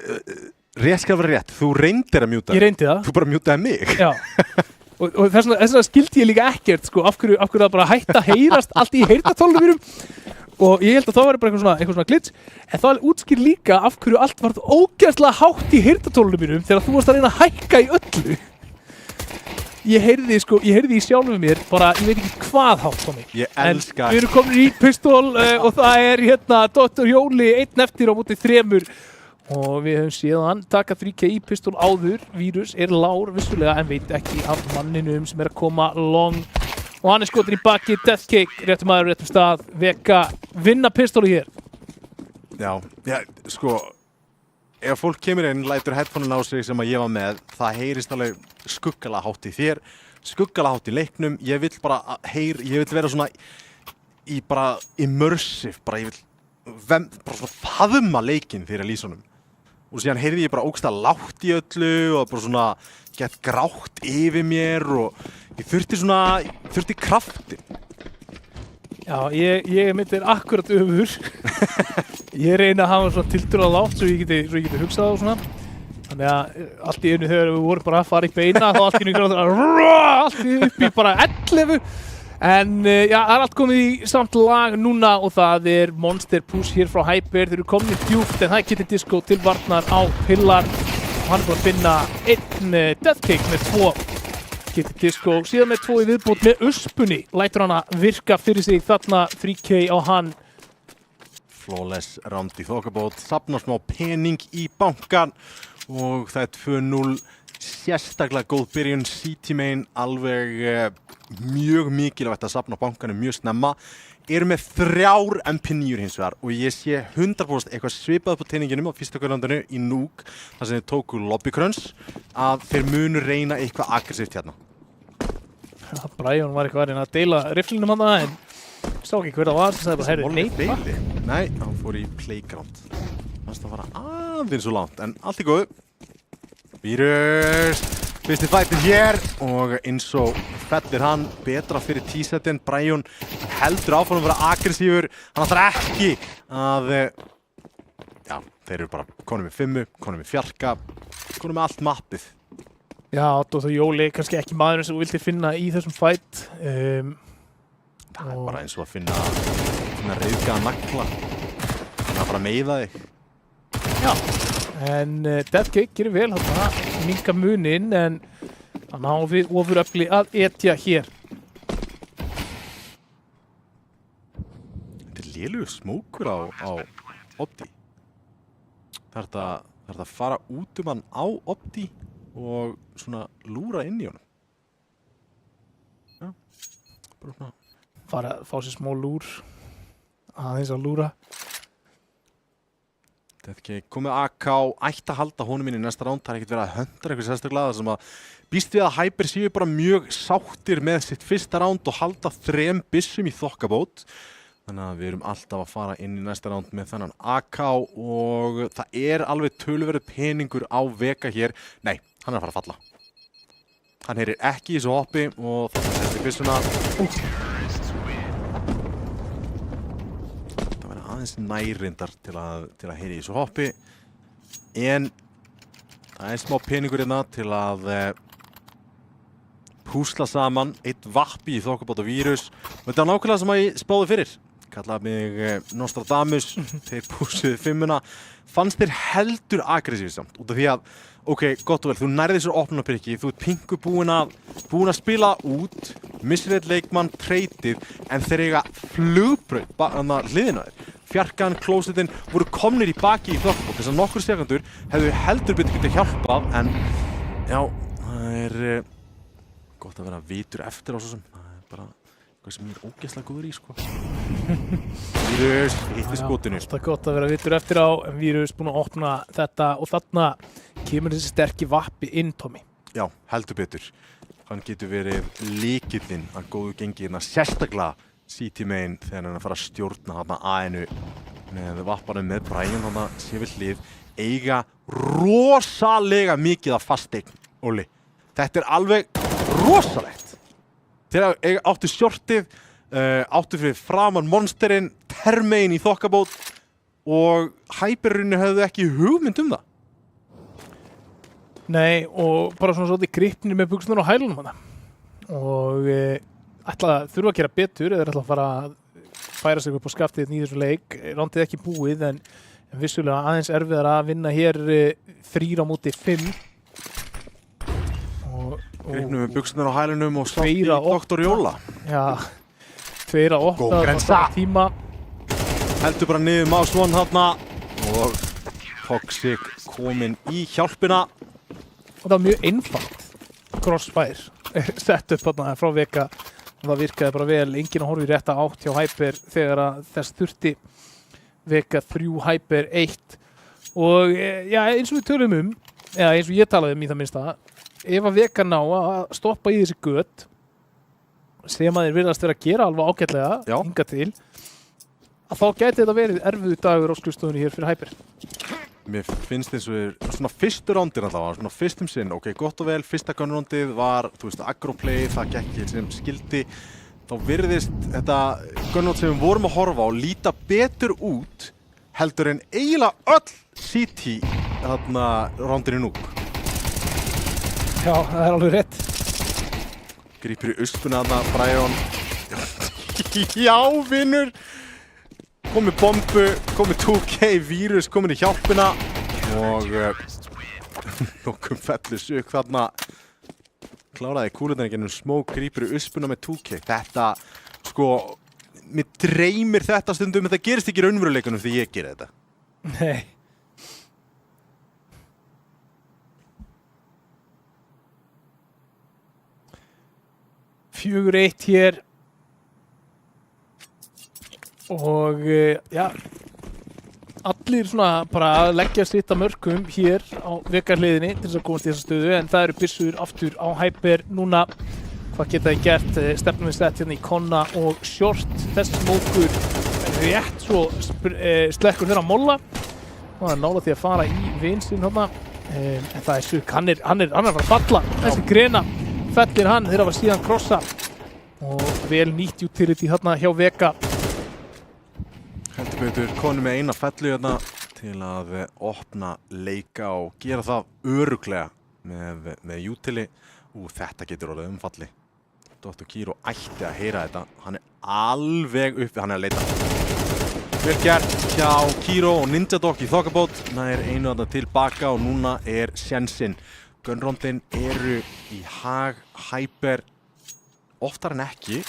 Rétt skal vera rétt. Þú reyndir að mjúta. Ég reyndi það. Þú bara mjútaði mig. Já. Og þess vegna skildi ég líka ekkert, sko, af hverju það bara hætti að heyrast allt í heyrnartólunum mínum. Og ég held að það væri bara eitthvað svona glitch. En það útskýr líka af hverju allt varð ógeðslega hátt í heyrnartólunum mínum þegar þú varst að reyna að hækka í öllu. Ég heyrði í sjálfum mér bara, ég veit ekki hvað hátt á mig. Ég elska. En við erum komin í pistol og það er hérna Dr. Jóli 1 eftir á móti 3. Og við höfum séð hann taka 3K í pistol áður. Vírus er lár vissulega en veit ekki af manninum sem er að koma long. Og hann er skotin í baki, Deathcake, réttum maður, réttum stað. Vega vinna pistoli hér. Já, sko. Ef fólk kemur inn, lætur headphone-un á sig sem að ég var með, það heyrist alveg skuggalega hátt í þér, skuggalega hátt í leiknum. Ég vill bara ég vill vera svona bara immersive, ég vill bara svona faðma leikinn fyrir að lýsa honum. Og síðan heyrði ég bara ógeðslega lágt í öllu og bara svona gett grátt yfir mér og ég þurfti kraftin. Já, ég myndir akkurat öfur. Ég reyna að hafa svona tiltölulega lágt svo ég geti hugsað á svona. Þannig að allt í einu þegar við vorum bara að fara í beina þá allt í einu allt upp í bara 11. En já, það er allt komið í samt lag núna og það er Monster Push hér frá Hyper. Þeir eru komin djúpt en það er Kitty Disco til varnar á Pillar. Og hann er búinn að finna 1 Deathcake með 2 Kitty Disco. Síðan með 2 í viðbót með Öspunni. Lætur hann að virka fyrir sig þarna 3K á hann. Flawless round í þokkabót, safnar smá pening í bankan og það er 2-0. Sérstaklega góð byrjun, City main alveg mjög mikilvægt að safna bankanum mjög snemma. Eru með 3 MP9 hins vegar og ég sé 100% eitthvað svipað upp á teininginum á fyrsta kvöldandinu í Nuke þar sem þeir tóku lobbykröns að þeir munu reyna eitthvað aggressíft hérna. Ja, Brian var eitthvað að deila riflinum hann en sá ekki hver það var, það sagði bara heyrðu, nei, hann fór í playground. Þannig að það var aðeins svo langt, en allt í góðu. Vírus, fyrsti fættir hér og eins og fellir hann betra fyrir T-setin. Brian heldur áfram að vera aggressífur, hann ætlar ekki að, já, þeir eru bara konum með 5, konum með fjarka, konum með allt mappið. Já, og þú Jóli, kannski ekki maðurinn sem þú vildir finna í þessum fætt. Það er bara eins og að finna rauðgaða nagla. Þannig að bara meiða þig. Já, en Deathcake gerir vel að minnka muninn en hann á við ofuröfli að etja hér. Þetta er lélugur smókur á Opti. Það er að fara út hann á Opti og svona lúra inn í honum. Já, bara svona fá sér smá lúr aðeins að lúra. Þetta ekki komið AK, ætti að halda honum inn í næsta ránd, það ekkert verið að hönda eitthvað sérstaklega sem að býst við að Hyper séu bara mjög sáttir með sitt fyrsta ránd og halda 3 byssum í þokkabót. Þannig að við erum alltaf að fara inn í næsta ránd með þennan AK og það alveg töluverður peningur á Vega hér. Nei, hann að fara að falla. Hann heyrir ekki í þessu hoppi og það sestir byssuna. Aðeins nærindar til að heyri í þessu hoppi en það smá peningur hérna til að púsla saman eitt vappi í þokkabót og vírus og þetta nákvæmlega sem að ég spáði fyrir kallaði mig Nostradamus þeir púsuðu 5-una fannst þér heldur aggressív samt út af því að ok, gott og vel, þú nærði þessu opnunarprikki, þú pingu búin að spila út, missir eitt leikmann, treytið, en þeir eiga flugbraut hliðina þér. Fjarkan, klósettinn voru komnir í baki í þokkabót, þess að nokkur sekundur hefðu heldur betur getið hjálpað, en já, það gott að vera vitur eftir á svo sem, það bara eitthvað sem ég ógeðslega góður í, sko. Vírus, hitti skotinu. Það gott að vera vitur eftir á, en Vírus búinn að opna þetta og þarna kemur þessi sterki vappi inn, Tommy. Já, heldur betur. Hann getur verið lykillinn að góðu gengi hérna sérstaklega CT main þegar hann að fara að stjórna þarna A-inu með vappanum með Brian þarna sé við hlið eiga rosalega mikið af fasteign, Óli. Þetta alveg rosalegt. Þegar áttu shortið, áttu fyrir framan monsterinn, termein í þokkabót og Hyperinu hefðu ekki hugmynd það. Nei, og bara svona svolítið gripnir með buxurnar á hælunum hana. Og þurfa að gera betur eða ætla að fara að færa sig upp á skaftið í þessu leik. Rándið ekki búið en vissulega aðeins erfiðar að vinna hér 3-5. Gripnum með buxurnar á hælunum og sátt í Dr. Jóla. Já, 2-8 tíma. Heldur bara niður Mouse One þarna og Toxic kominn í hjálpina. Og það var mjög einfalt crossfire sett upp þarna frá Vega. Það virkaði bara vel, enginn að horfa í rétta átt hjá Hyper þegar þess þurfti. Vega 3, Hyper 1. Og já, eins og við tölum eða eins og ég talaði í það minnsta, ef að Vega ná að stoppa í þessi göt, sem að þeir virðast vera að gera alveg ágætlega, hingað til, að þá gæti þetta verið erfiður dagur á skrifstofunni hér fyrir Hyper. Mér finnst eins og svona fyrstu rándin að það var, svona fyrstum sinn, ok, gott og vel, fyrsta gunrándið var, þú veist, agroplay, það gekk sem skildi. Þá virðist þetta gunránd sem við vorum að horfa á líta betur út heldur en eiginlega öll CT þarna rándinu nú. Já, það alveg rétt. Grípur í uspuna þarna, Brian. Já, vinnur! Komið bombu, komið 2K, Vírus, komið í hjálpina og nokkum fellu sök þarna. Kláraði kúlunar í gennum smoke, grípur í uspuna með 2K. Þetta, sko, mér dreymir þetta stundum, þetta gerist ekki í raunveruleikunum því ég gerir þetta. Nei. Fjögur 1 hér. Og já, allir svona bara að leggja sitt að mörkum hér á Vega-hliðinni til þess að komast í þessa stöðu en það eru byssur aftur á Hyper núna. Hvað geta þið gert? Stefnum við sett hérna í Konna og short. Þessi smókur rétt svo slekkur þeirra molla og það er nála því að fara í vinsinn þarna. En það er suk, hann er að fara að falla. Þessi grena fellir hann þegar það var síðan krossa og vel nýtt utility þarna hjá Vega. Heldur betur konum með eina fellu hérna til að opna leika og gera það örugglega með Utili og þetta getur orðið umfalli. Dr. Kiro ætti að heyra þetta, hann er alveg uppi, hann er að leita. Vel gert hjá Kiro og Ninja Dog í þokkabót, það er einu þarna tilbaka og núna er sjensinn. Gunrondin eru í hag Hyper oftar en ekki.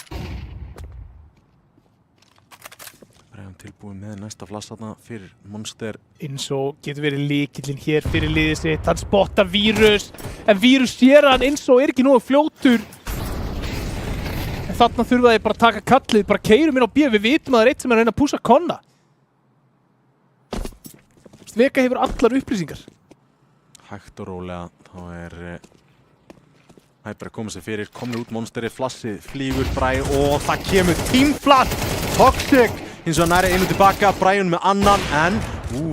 Tilbúið með næsta flass þarna fyrir Monster. Eins og getur verið lykillinn hér fyrir liðið sitt. Hann spottar Vírus, en Vírus sér hann eins og er ekki nógu fljótur. En þarna þurfa þeir bara að taka kallið, bara keyrum inn á B, við vitum að það er eitt sem er að reyna að pússa Konna. Vega hefur allar upplýsingar. Hægt og rólega, þá Hyper að koma sér fyrir, komur út monsteri, flassið, flýgur Bræ og það kemur teamflash, Toxic, hins og næri einu tilbaka, Bræun með annan, en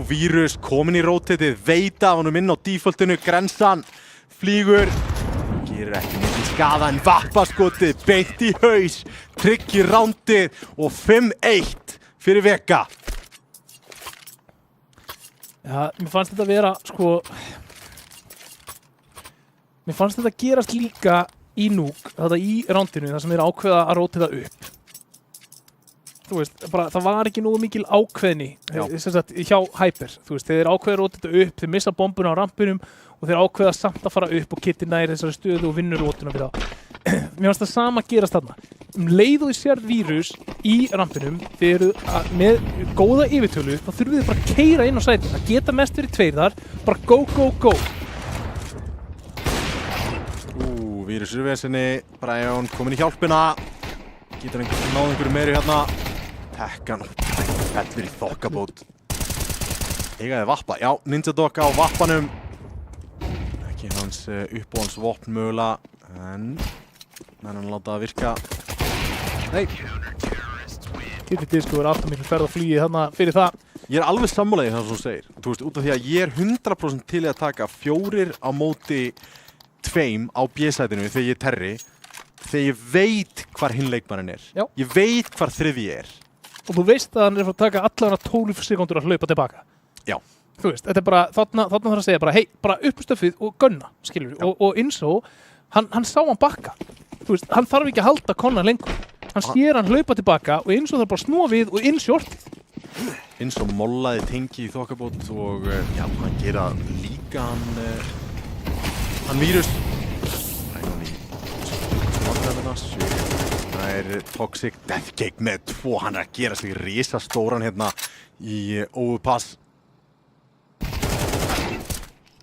Vírus komin í rotatið, veita honum inn á defaultinu, Grensan, flýgur, gerir ekki mikið skaða en vappaskotið, beint í haus, tryggir rándið og 5-1 fyrir Vega. Já, mér fannst þetta vera, sko, mér fannst þetta gerast líka í Núk, þetta í rándinu, þar sem þeir ákveða að róta það upp. Þú veist, bara, það var ekki nógu mikil ákveðni hjá Hyper. Þú veist, þeir ákveða að róta þetta upp, þeir missa bombuna á rampinum og þeir ákveða samt að fara upp og Kitty nær þessari stöðu og vinnur rótuna við það. Mér fannst það sama gerast þarna. Leið og þið sér Vírus í rampinum, þeir eru með góða yfirtölu, þá þurfum þið bara að keyra inn á sætin. Það geta mest verið tveir þar, bara go, go, go. Vírus í vesinni, Bræjón komin í hjálpina, getur náð einhverju meiri hérna, tekkan og fellur í þokkabót. Eigaði vappa, já, Ninja Dog á vappanum, ekki hans uppbóðans vopn mögulega, en hann láta það virka. Nei! Kitty Disco er alltaf miklu ferð að flýja þarna fyrir það. Ég er alveg sammálaðið það sem þú segir, þú veist, út af því að ég er 100% til í að taka 4 á móti 2 á B-sætinu þegar ég terri, þegar ég veit hvar hinn leikmannin er. Já. Ég veit hvar þriðji er. Og þú veist að hann er að taka allavega 12 sekúndur að hlaupa tilbaka. Já. Þú veist, þetta er bara, þarna þarf að segja bara, hei, bara upp stöffið og gunna, skilur við. Og Inso, hann sá hann bakka. Þú veist, hann þarf ekki að halda Konna lengur. Hann sér hann hlaupa tilbaka og Inso þarf bara að snúa við og inn shortið. Inso mollaði tengi í þokkabót og já, hann gera líka hann Vírus. Ræðan í smáttræðina, það er Toxic, Deathcake með 2, hann er að gera sig risastóran hérna í overpass.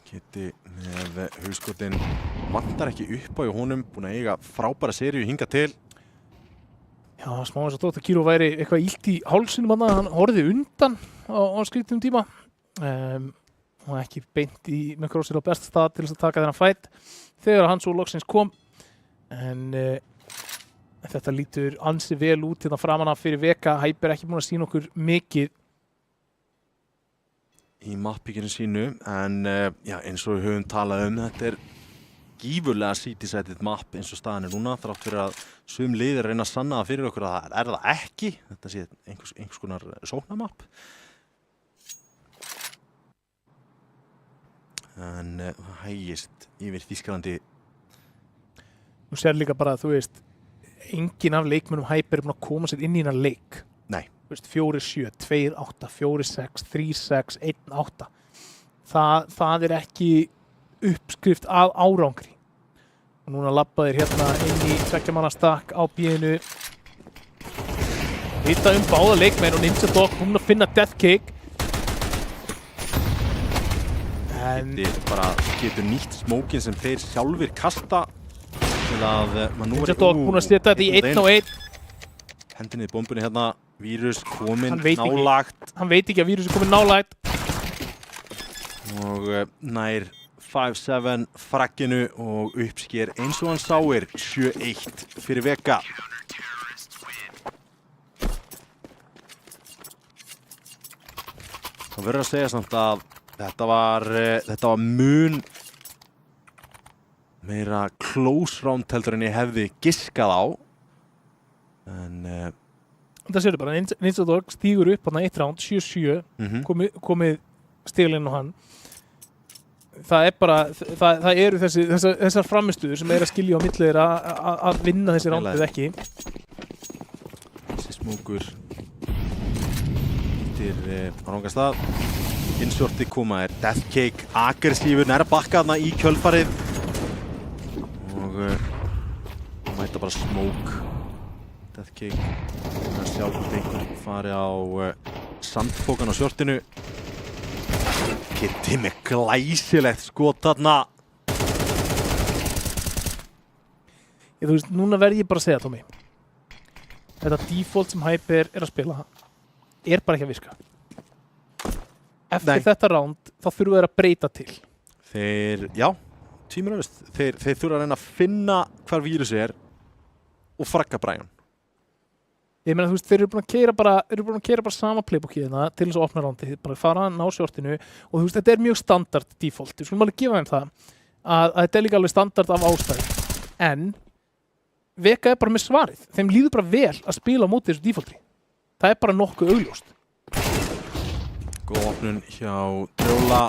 Kitty með hauskotin, vantar ekki upp á í honum, búinn að eiga frábæra seríu hinga til. Já, smá eins og þótt að Kiro væri eitthvað illt í hálsinum hann horfði undan á skrítum tíma. Og ekki beint með crossir á besta stað til þess að taka þennan fight þegar hann svo loksins kom. En þetta lítur ansi vel út hérna framan af fyrir Vega. Hyper ekki búin að sýna okkur mikið í mappíkinu sínu, en já, eins og við höfum talað þetta er gífurlega city-sætið mapp eins og staðan er núna, þrátt fyrir að sum liðir reyna að sanna það fyrir okkur að það er það ekki, þetta sé einhvers konar sóknarmapp. En það hægist yfir Þýskalandi. Þú sér líka bara að þú veist, enginn af leikmönnum Hyper er búin að koma sér inn í hennar leik. Nei. 4-7, 2-8, 4-6, 3-6, 1-8. Það er ekki uppskrift að árangri. Og núna labba þeir hérna inn í 2 manna stakk á B-inu. Vita báða leikmenn og Ninja Dog búin að finna Deathcake. Kitty bara getur nýtt smókin sem þeir sjálfir kasta til að Ninja Dog búin að setja þetta í 1-1. Hendi niður bombunni hérna, Vírus kominn nálagt. Hann veit ekki að Vírus er kominn nálagt. Og nær 5-7 fragginu og uppsker eins og hann sáir 7-1 fyrir Vega. Það verður að segja samt að þetta var mun meira close round heldur en ég hefði giskað á. En það séu bara, Ninja Dog stígur upp hann 1 round, 7-7, komið stiglinnu á hann. Það er bara, það eru þessar framistuður sem að skilja á milli þeirra að vinna þessi round eða ekki. Þessi smókur hittir á ranga stað. Innsorti koma er Deathcake, aggressífur, nær bakka þarna í kjölfarið. Og mæta bara smoke. Deathcake, það sjálf einhver fari á sandpókan á shortinu. Kitty með glæsilegt skot þarna. Þú veist, núna verð ég bara að segja, Tommy. þetta default sem Hyper að spila bara ekki að virka. Eftir þetta round þá þurfa þeir að breyta til. Tvímælalaust. Þeir þurfa að reyna að finna hvar vírusið og fragga Brian. Ég meina, þú veist, þeir eru búin að keyra bara sama playbookið hérna til þess að opna roundið, bara fara að ná shortinu og þú veist, þetta mjög standard default. Við skulum alveg gefa þeim það að þetta líka alveg standard af ástæðu. En Vega bara með svarið. Þeim líður bara vel að spila á móti þessu defaulti. Það bara nokkuð augljóst. Góð opnun hjá Drjóla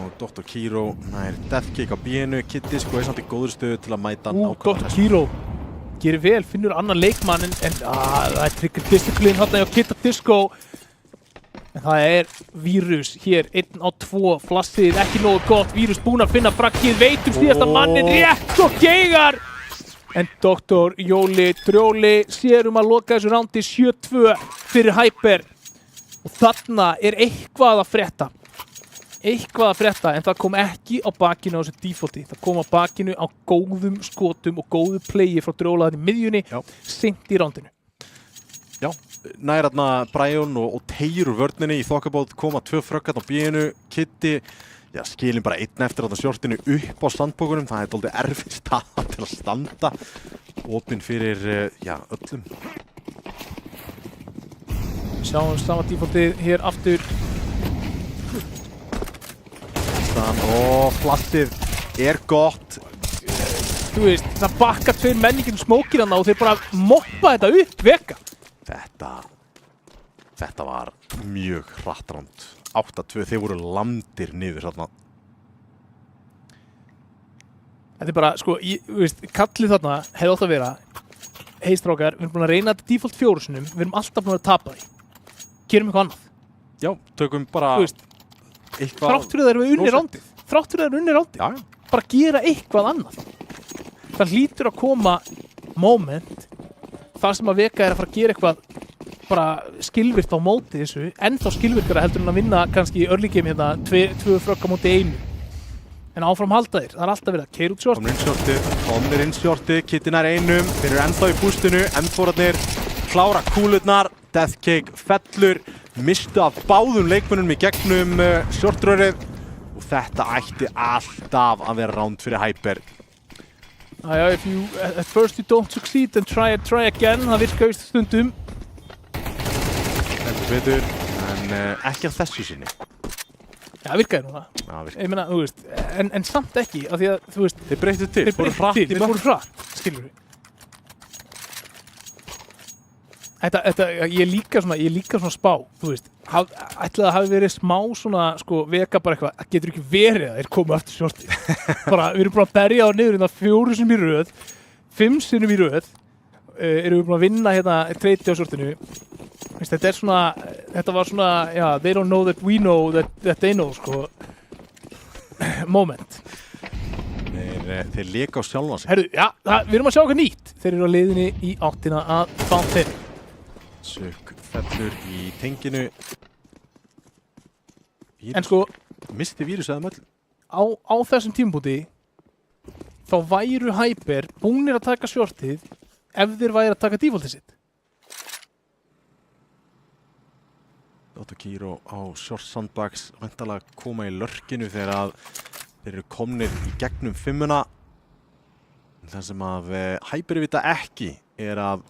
og Dr. Kiro nær Deathcake á B-inu. Kitty sko samt í góður stöðu til að mæta Dr. Kiro gerir vel, finnur annan leikmann en það trigger disciplín hérna hjá Kid Disco. En það Vírus hér, 1 á 2, flassið ekki nógu gott, Vírus búinn að finna braggið, veitum síðasta mannin rétt og geigar. En Dr. Jóli Drjóli sér að loka þessu rándi 7-2 fyrir Hyper. Og þarna eitthvað að frétta. En það kom ekki á bakinu á þessu defaulti. Það kom á bakinu á góðum skotum og góðu playi frá Drjóla þarna í miðjunni, seint í rándinu. Já, nær þarna Brian og teygir úr vörninni í þokkabót, koma 2 fröggat á B-inu, Kitty, skilin bara 1 eftir þarna shortinu upp á standbókunum, það dálítið erfið staða til að standa, opinn fyrir, öllum. Sjáum sama defaultið hér aftur. Og flassið gott. Þú veist, það bakka 2 menningin smókir hana og þeir bara moppa þetta upp, Vega. Þetta var mjög hratt ránd. 8-2, þeir voru lamdir niður þarna. Þetta bara, sko, þú veist, kallið þarna hefði átt að vera strákar, við erum búin að reyna þetta default 4 sinnum, við erum alltaf búin að tapa því. Gerum eitthvað annað. Já, tökum bara eitthvað. Þrátt fyrir það erum við unnið rándið. Bara gera eitthvað annað. Það hlýtur að koma moment þar sem að Vega að fara að gera eitthvað bara skilvirt á móti þessu, ennþá skilvirkara heldur en að vinna kannski í early game hérna 2 frögg á móti 1. En áfram halda þeir, það alltaf verið að keyra út shorti. Komnir inn shorti, Kitty nær 1, þeir eru ennþá í boostinu, M4-arnir klára kúlurnar, Deathcake fellur, mistu af báðum leikmönnum í gegnum shortrörið og þetta ætti alltaf að vera round fyrir Hyper. At first you don't succeed and try again, það virkar vist stundum. Heldur betur, en ekki á þessu sinni. Já, virkaði núna. Ég meina, þú veist, en samt ekki, af því að, þú veist... Þeir breyttu til, þeir fóru hratt, skilur við. Ég líka svona spá, þú veist, ætlaði að hafi verið smá svona, sko, Vega bara eitthvað, það getur ekki verið að þeir koma eftir shortið. Bara, við erum bara að berja á niður hérna 4 sinnum í röð, 5 sinnum í röð, erum við búin að vinna hérna 30 á shortinu. Þetta var svona, they don't know that we know that they know, sko, moment. Þeir leka á sjálfa sig. Herru, við erum að sjá eitthvað nýtt. Þeir eru á leiðinni í áttina að Fountain. Sök fellur í tenginu. En sko, misti Vírus eða möll. Á þessum tímabúti þá væru Hyper búnir að taka shortið ef þeir væri að taka defaultið sitt. Dr. Kiro á short sandbags væntanlega koma í lörkinu þegar þeir eru komnir í gegnum 5-una. Það sem að Hyper vita ekki að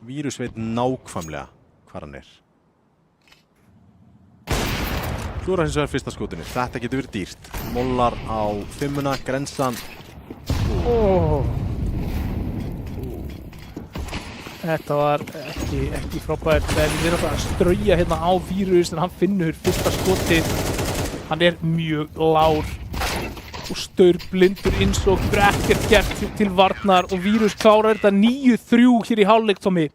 Vírus veit nákvæmlega hvar hann er. Klúrar hins vegar fyrsta skotinu. Þetta getur verið dýrt. Mollar á 5-una, grensan. Þetta var ekki frábært, en við erum að strauja hérna á Vírus en hann finnur fyrsta skotið. Hann er mjög lár og staurblindur eins og ekkert gert til varnar og Vírus klárar þetta 9-3 hér í hálfleik, Tommy.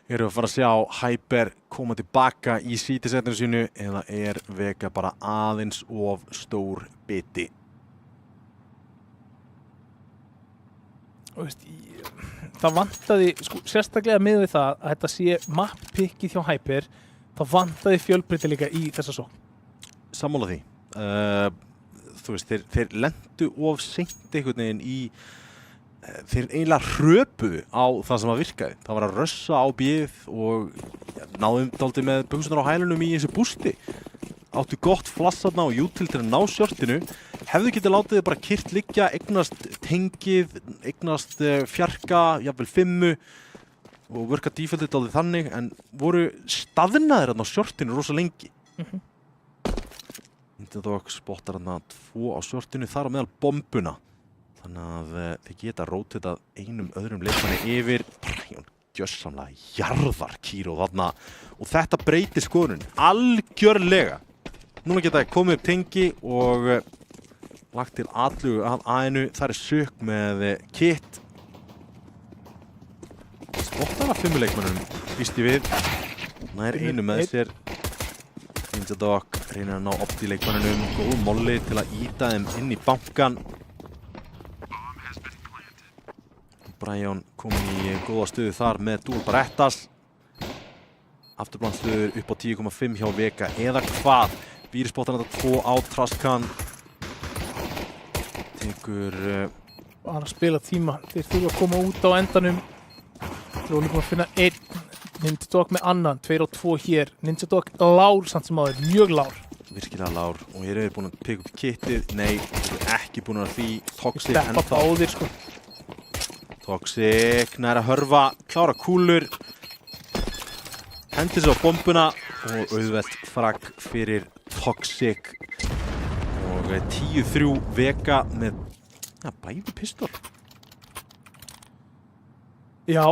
Erum við að fara að sjá Hyper koma tilbaka í sítisettinu sínu eða Vega bara aðeins of stór biti? Það vantaði, sko, sérstaklega með við það að þetta sé map-pickið hjá Hyper, það vantaði fjölbreytileika í þessa sókn. Sammála því. Þú veist, þeir lentu of seint einhvern veginn í þeir eiginlega hröpuðu á það sem að virkaði. Það var að rössa á bíð og náðum dálítið með buxurnar á hælunum í þessu bústi. Áttu gott flass þarna og jútil til að ná sjortinu. Hefðu getið látið þið bara kyrrt liggja, eignast tengið, eignast fjarka, jafnvel 5 og virka dífældið dálítið þannig, en voru staðnaðir þarna á sjortinu rosa lengi. Nintendog spottar þarna 2 á sjortinu, þar á meðal bombuna. Þannig að þeir geta rótitað einum öðrum leikmanni yfir. Brian gjörsamlega jarðar Kíró þarna og þetta breytir skoðunin algjörlega. Núna geta þeir komið upp tengi og lagt til atlugu að A-inu. Það sök með Kit. Spottar að 5 leikmannum, býst ég við. Nær einu með sér. Nintendog reynir að ná opti leikmannunum. Góð molli til að íta þeim inn í bankan. Brian komin í góða stöðu þar með Dual Barettas. Afturblandstöður upp á 10,5 hjá Vega eða hvað. Vírus spottar þetta 2 á Traskan. Tekur bara að spila tíma. Þeir þurfa að koma út á endanum. Droli búin að finna 1. Nintendog með annan. 2 og 2 hér. Nintendog lár samt sem áður. Mjög lár. Virkilega lár. Og hér er búin að peka upp kittið. Nei, ekki búin að því. Toxic ennþá. Báðir sko. Toxic nær að hörfa, klára kúlur, hendir sér á bombuna og auðvelt fragg fyrir Toxic og 10-3 Vega með bæði pistol. Já,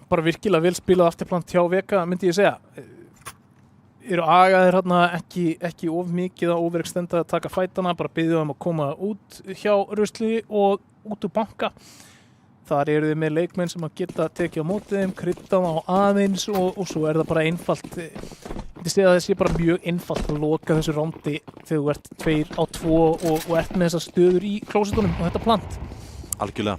bara virkilega vel spilað afturplant hjá Vega, myndi ég segja. Eru agaðir hérna ekki of mikið að overextenda að taka fætana, bara biðja um að koma út hjá rusli og út úr banka. Þar eru þið með leikmenn sem að geta tekið á móti þeim, krydda á aðeins og svo er það bara einfalt. Ég segi að það sé bara mjög einfalt að loka þessu rándi þegar þú ert 2 á 2 og ert með þessar stöður í klósetunum og þetta plant. Algjörlega.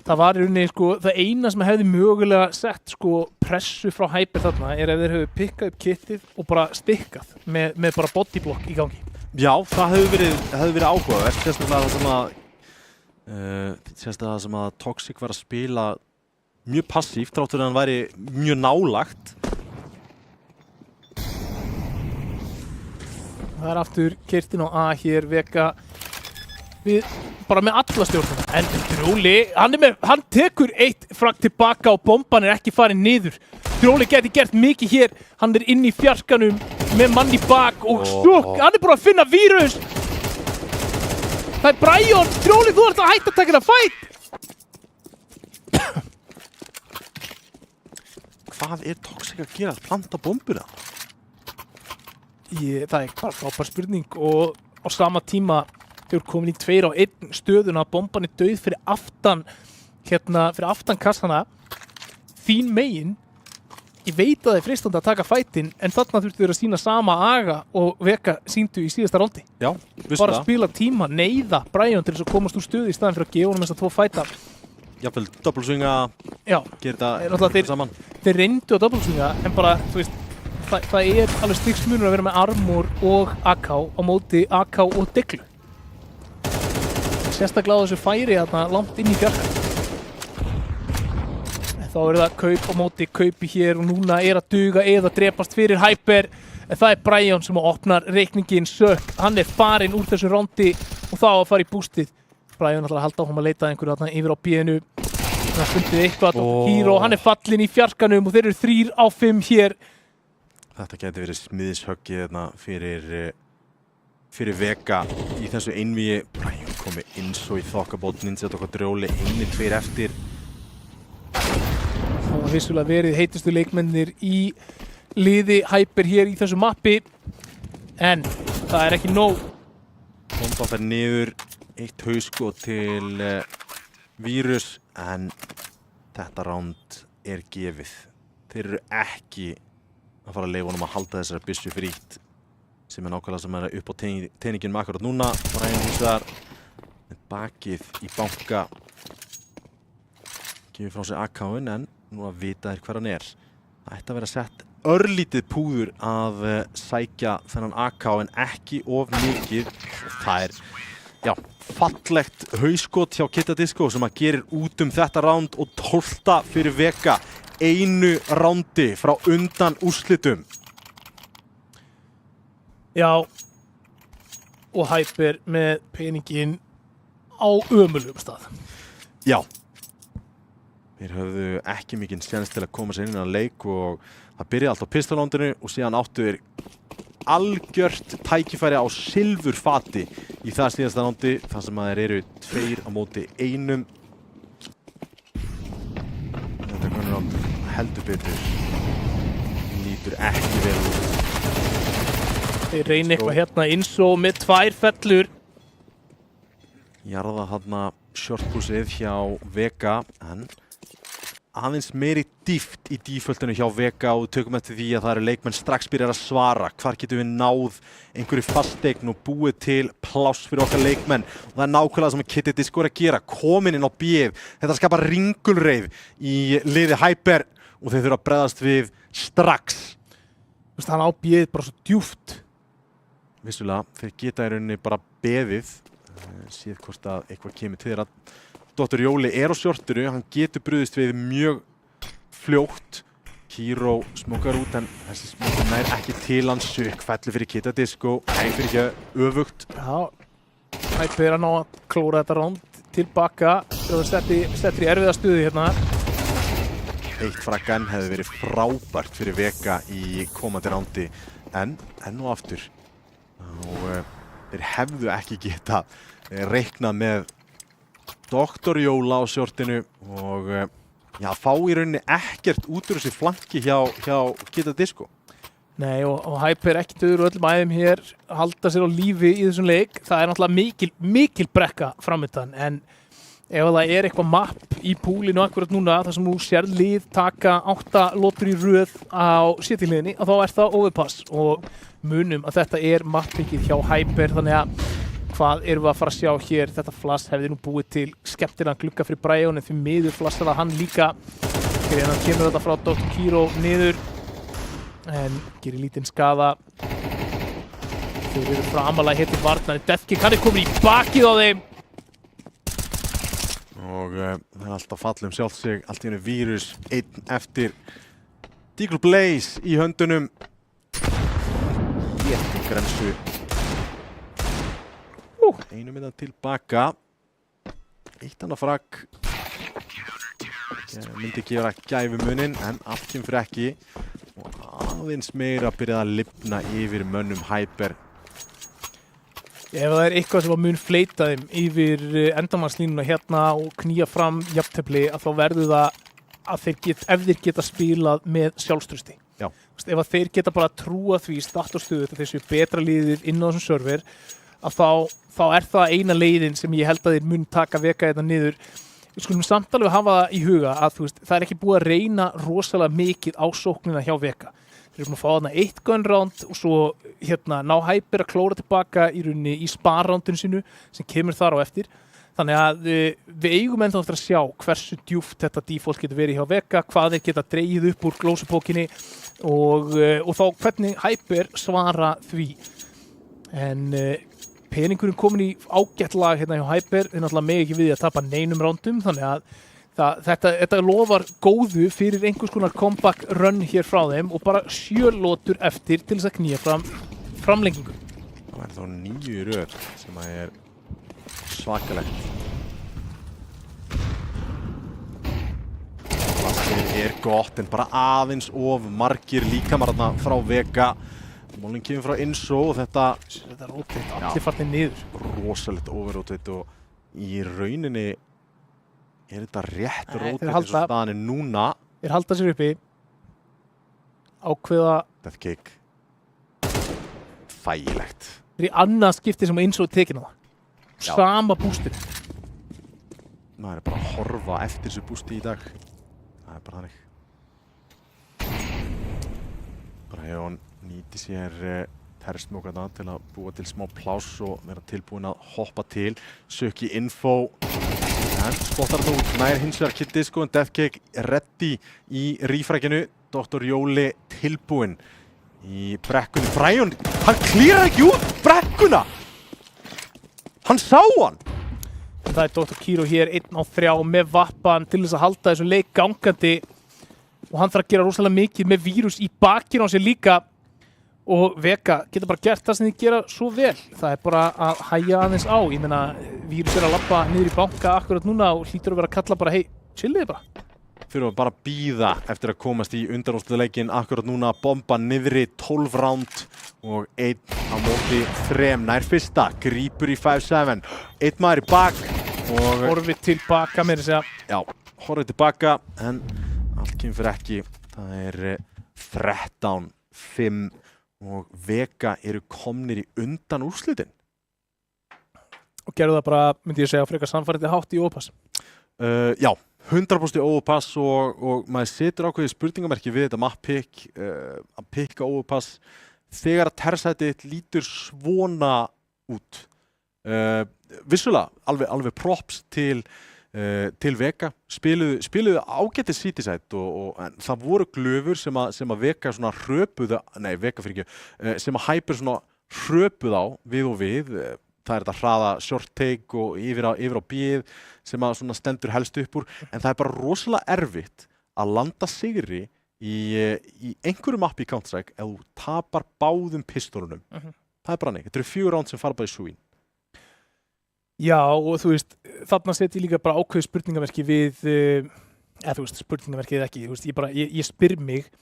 Það var í rauninni sko, það eina sem hefði mögulega sett sko pressu frá Hyper þarna er ef þeir hefðu pikkað upp kittið og bara stikkað með bara bodyblock í gangi. Já, það hefði verið áhugavert, sérstaklega það sem að Toxic var að spila mjög passíft þrátt fyrir að hann væri mjög nálagt. Það er aftur Kirtin og A hér, Vega við bara með alla stjórnum. En Droli, hann tekur 1 fragg tilbaka og bomban er ekki farin niður. Droli geti gert mikið hér, hann er inn í fjarkanum með mann í bak og stokk, hann er bara að finna vírus. Það er Brian, Droli, þú ert að hætta að taka það fætt! Hvað er Toxic að gera að planta bombuna? Það er bara frábær spurning og á sama tíma þau eru komin í 2 á 1 stöðuna, bomban er dauð fyrir aftan, fyrir aftan kassana. Þín megin, ég veit að það er freistandi að taka fætinn, en þarna þurftu þeir að sýna sama aga og Vega sýndu í síðasta rándi. Já, vissu bara að spila tíma, neyða Brian til þess að komast úr stöðu í staðin fyrir að gefa honum þess að 2 fæta. Jafnvel doubleswinga, gera þetta saman. Þeir reyndu að doubleswinga, en bara, þú veist, það er alveg stigsmunur að vera með Armor og AK á móti AK og Deglu. Sérstaklega á þessu færi þarna langt inn í fjarka. Þá er það kaup á móti kaupi hér og núna er að duga eða drepast fyrir Hyper. En það er Brian sem opnar reikningin sök. Hann er farinn úr þessu rándi og þá að fara í boostið. Brian ætlar að halda áfram að leita einhverju þarna yfir á B-inu. Það fundið eitthvað Hero, hann er fallinn í fjarkanum og þeir eru 3 á 5 hér. Þetta geti verið smiðishöggið þarna fyrir Vega í þessu einvígi. Brian komið inn svo í þokkabót, Nintendog og Droli 1-2 eftir. Það var vissulega verið heitustu leikmennir í liði Hyper hér í þessu mappi, en það er ekki nóg. Bomba fer niður, 1 hauskot til Vírus, en þetta ránd er gefið. Þeir eru ekki að fara að leyfa honum að halda þessari byssu frítt, sem er nákvæmlega sem er upp á teiningin með akkurat núna. Brian hins vegar með bakið í banka, gefið frá sig AK-in, en nú að vita hver hann er. Það ætti að vera sett örlítið púður að sækja þennan AK, en ekki of mikið. Það er já, fallegt hauskot hjá Kidda Disco sem að gerir út þetta ránd og 12. fyrir Vega. Einu rándi frá undan úrslitum. Já, og Hyper með peningin á ömurlegum stað. Já. Þeir höfðu ekki mikinn séns til að koma sér inn á leik og það byrjaði allt á pistolrándinu og síðan áttu þeir algjört tækifæri á silfurfati í það síðasta rándi þar sem að þeir eru 2 á móti 1. Þetta er ránd heldur betur. Lítur ekki vel út. Þeir reyna eitthvað hérna eins og með 2 fellur. Jarða þarna shortpúsið hjá Vega en aðeins meiri dýft í díföltinu hjá Vega og tökum eftir því að það eru leikmenn strax byrjar að svara. Hvar getum við náð einhverju fasteign og búið til pláss fyrir okkar leikmenn? Og það er nákvæmlega sem Kidda Disco að gera, komin inn á bíð. Þetta skapar ringulreið í liði Hyper og þeir þurfa að bregðast við strax. Þú veist, hann á bíð bara svo djúpt. Vissulega, þeir geta í rauninni bara beðið, séð hvort að eitthvað kemur til þeirra. Dr. Jóli á shortinu, hann getur brugðist við mjög fljótt. Kíró smókar út en þessi smókar nær ekki til hans, sukk fellur fyrir Kidda Disco, fyrir ekki öfugt. Já, Hyper að ná að klóra þetta ránd tilbaka og settir í erfiða stuði hérna. Eitt fraggan hefði verið frábært fyrir Vega í komandi rándi en enn og aftur. Og þeir hefðu ekki geta reiknað með Dr. Jóla á shortinu og já, fá í rauninni ekkert út úr þessi flanki hjá Kidda Disco. Nei, og Hyper ekki döður og öllum æðum hér halda sér á lífi í þessum leik. Það er náttúrulega mikil brekka framöndan en ef það er eitthvað mapp í púlinu akkurat núna þar sem þú sér lið taka 8 lotur í röð á sétiliðinni og þá er það overpass og munum að þetta er mappikið hjá Hyper þannig að hvað erum við að fara að sjá hér? Þetta flass hefði nú búið til skemmtilegan glugga fyrir Brian en því miður flassaði hann líka. Hérna kemur þetta frá Dr. Kíró niður en gerir lítinn skada. Þeir eru framalega hér til varnar. Deathkick, hann er komin í bakið á þeim. Og það er alltaf fallum sjálft sig, allt í einu vírus, einn eftir. Deagle Blaze í höndunum. Getting grensu. Einu myndan tilbaka. Eitt annað fragg. Myndi gefa gæfumuninn en allt kemur fyrir ekki. Og aðeins meira byrjaði að lifna yfir mönnum Hyper. Ef það er eitthvað sem mun fleita þeim yfir endamannslínuna hérna og knýja fram jafntefli að þá verður það að ef þeir geta spilað með sjálfstrausti. Já. Ef að þeir geta bara trúa því statustöðu að þessu betra liðir inn á þessum server að þá er það eina leiðin sem ég held að þeir mun taka Vega þetta niður. Við skulum samt alveg hafa það í huga að það er ekki búið að reyna rosalega mikið á sóknina hjá Vega. Þeir eru búin að fá þarna 1 gun round og svo ná Hyper að klóra tilbaka í rauninni í spar-roundinu sínu sem kemur þar á eftir. Þannig að við eigum ennþá eftir að sjá hversu djúpt þetta default getur verið hjá Vega, hvað þeir geta dregið upp úr glósupókinni og þá hvernig Hyper svara því. En peningurinn komin í ágætt lag hérna hjá Hyper, þeir náttúrulega mega ekki við að tapa neinum rándum, þannig að þetta lofar góðu fyrir einhvers konar comeback run hér frá þeim og bara 7 lotur eftir til þess að knýja fram framlengingu. Það er þá 9 í röð sem að er svakalegt. Það er gott en bara aðeins of margir líkamarna frá Vega. Málinn kemur frá Inso og þetta rotate, allir fallið niður. Rosalegt overrotate og í rauninni er þetta rétt rotate eins og staðan er núna. Þeir halda sér uppi, ákveða Deathkick. Þægilegt. Það er í annað skipti sem Inso er tekin á það. Sama bústir. Maður er bara að horfa eftir þessu bústi í dag. Það er bara þannig. Brian nýti sér terroristmókana til að búa til smá pláss og vera tilbúin að hoppa til. Sökki info. En spottar þetta út. Nær hins vegar Kidda Disco en Deathkick ready í rífrækinu. Dr. Jóli tilbúin í brekkunni. Brian, hann klírar ekki út brekkuna! Hann sá hann! Það Dr. Kiro hér 1-3 með vappan til þess að halda þessu leik gangandi og hann þarf að gera rosalega mikið með vírus í bakinu á sér líka og Vega getur bara gert það sem þið gera svo vel. Það bara að hæja aðeins á. Ég meina, vírus að labba niður í banka akkurat núna og hlýtur að vera að kalla bara hei, chilliði bara. Þurfum bara að bíða eftir að komast í undanúrslitaleikin akkurat núna, bomba niðri 12 round og 1 á móti 3 nær fyrsta, grípur í 5-7, 1 maður í bak og horfið tilbaka með þess að já, horfið tilbaka en allt kemur fyrir ekki. Það 13-5 og Vega eru komnir í undanúrslitin. Og gerðu það bara, myndi ég segja, frekar sannfærandi hátt í ópass. Já, 100% overpass og maður setur ákveðið spurningamerki við þetta map pick, að pikka overpass þegar að terrsætið lítur svona út. Vissulega, alveg props til Vega, spiluðu ágætið cityside en það voru glöfur sem að Vega svona hröpuðu, nei Vega fyrir ekki, sem að Hyper svona hröpuð á við og við. Það þetta hraða short take og yfir á bíð sem að svona stendur helst upp úr en það bara rosalega erfitt að landa sigri í einhverju mappi í Counter-Strike ef þú tapar báðum pistolunum. Það bara nei, þetta eru 4 round sem fara bara í súin. Já, og þú veist, þarna set ég líka bara ákveðið spurningamerki við, eða þú veist, spurningamerkið ekki, þú veist, ég spyr mig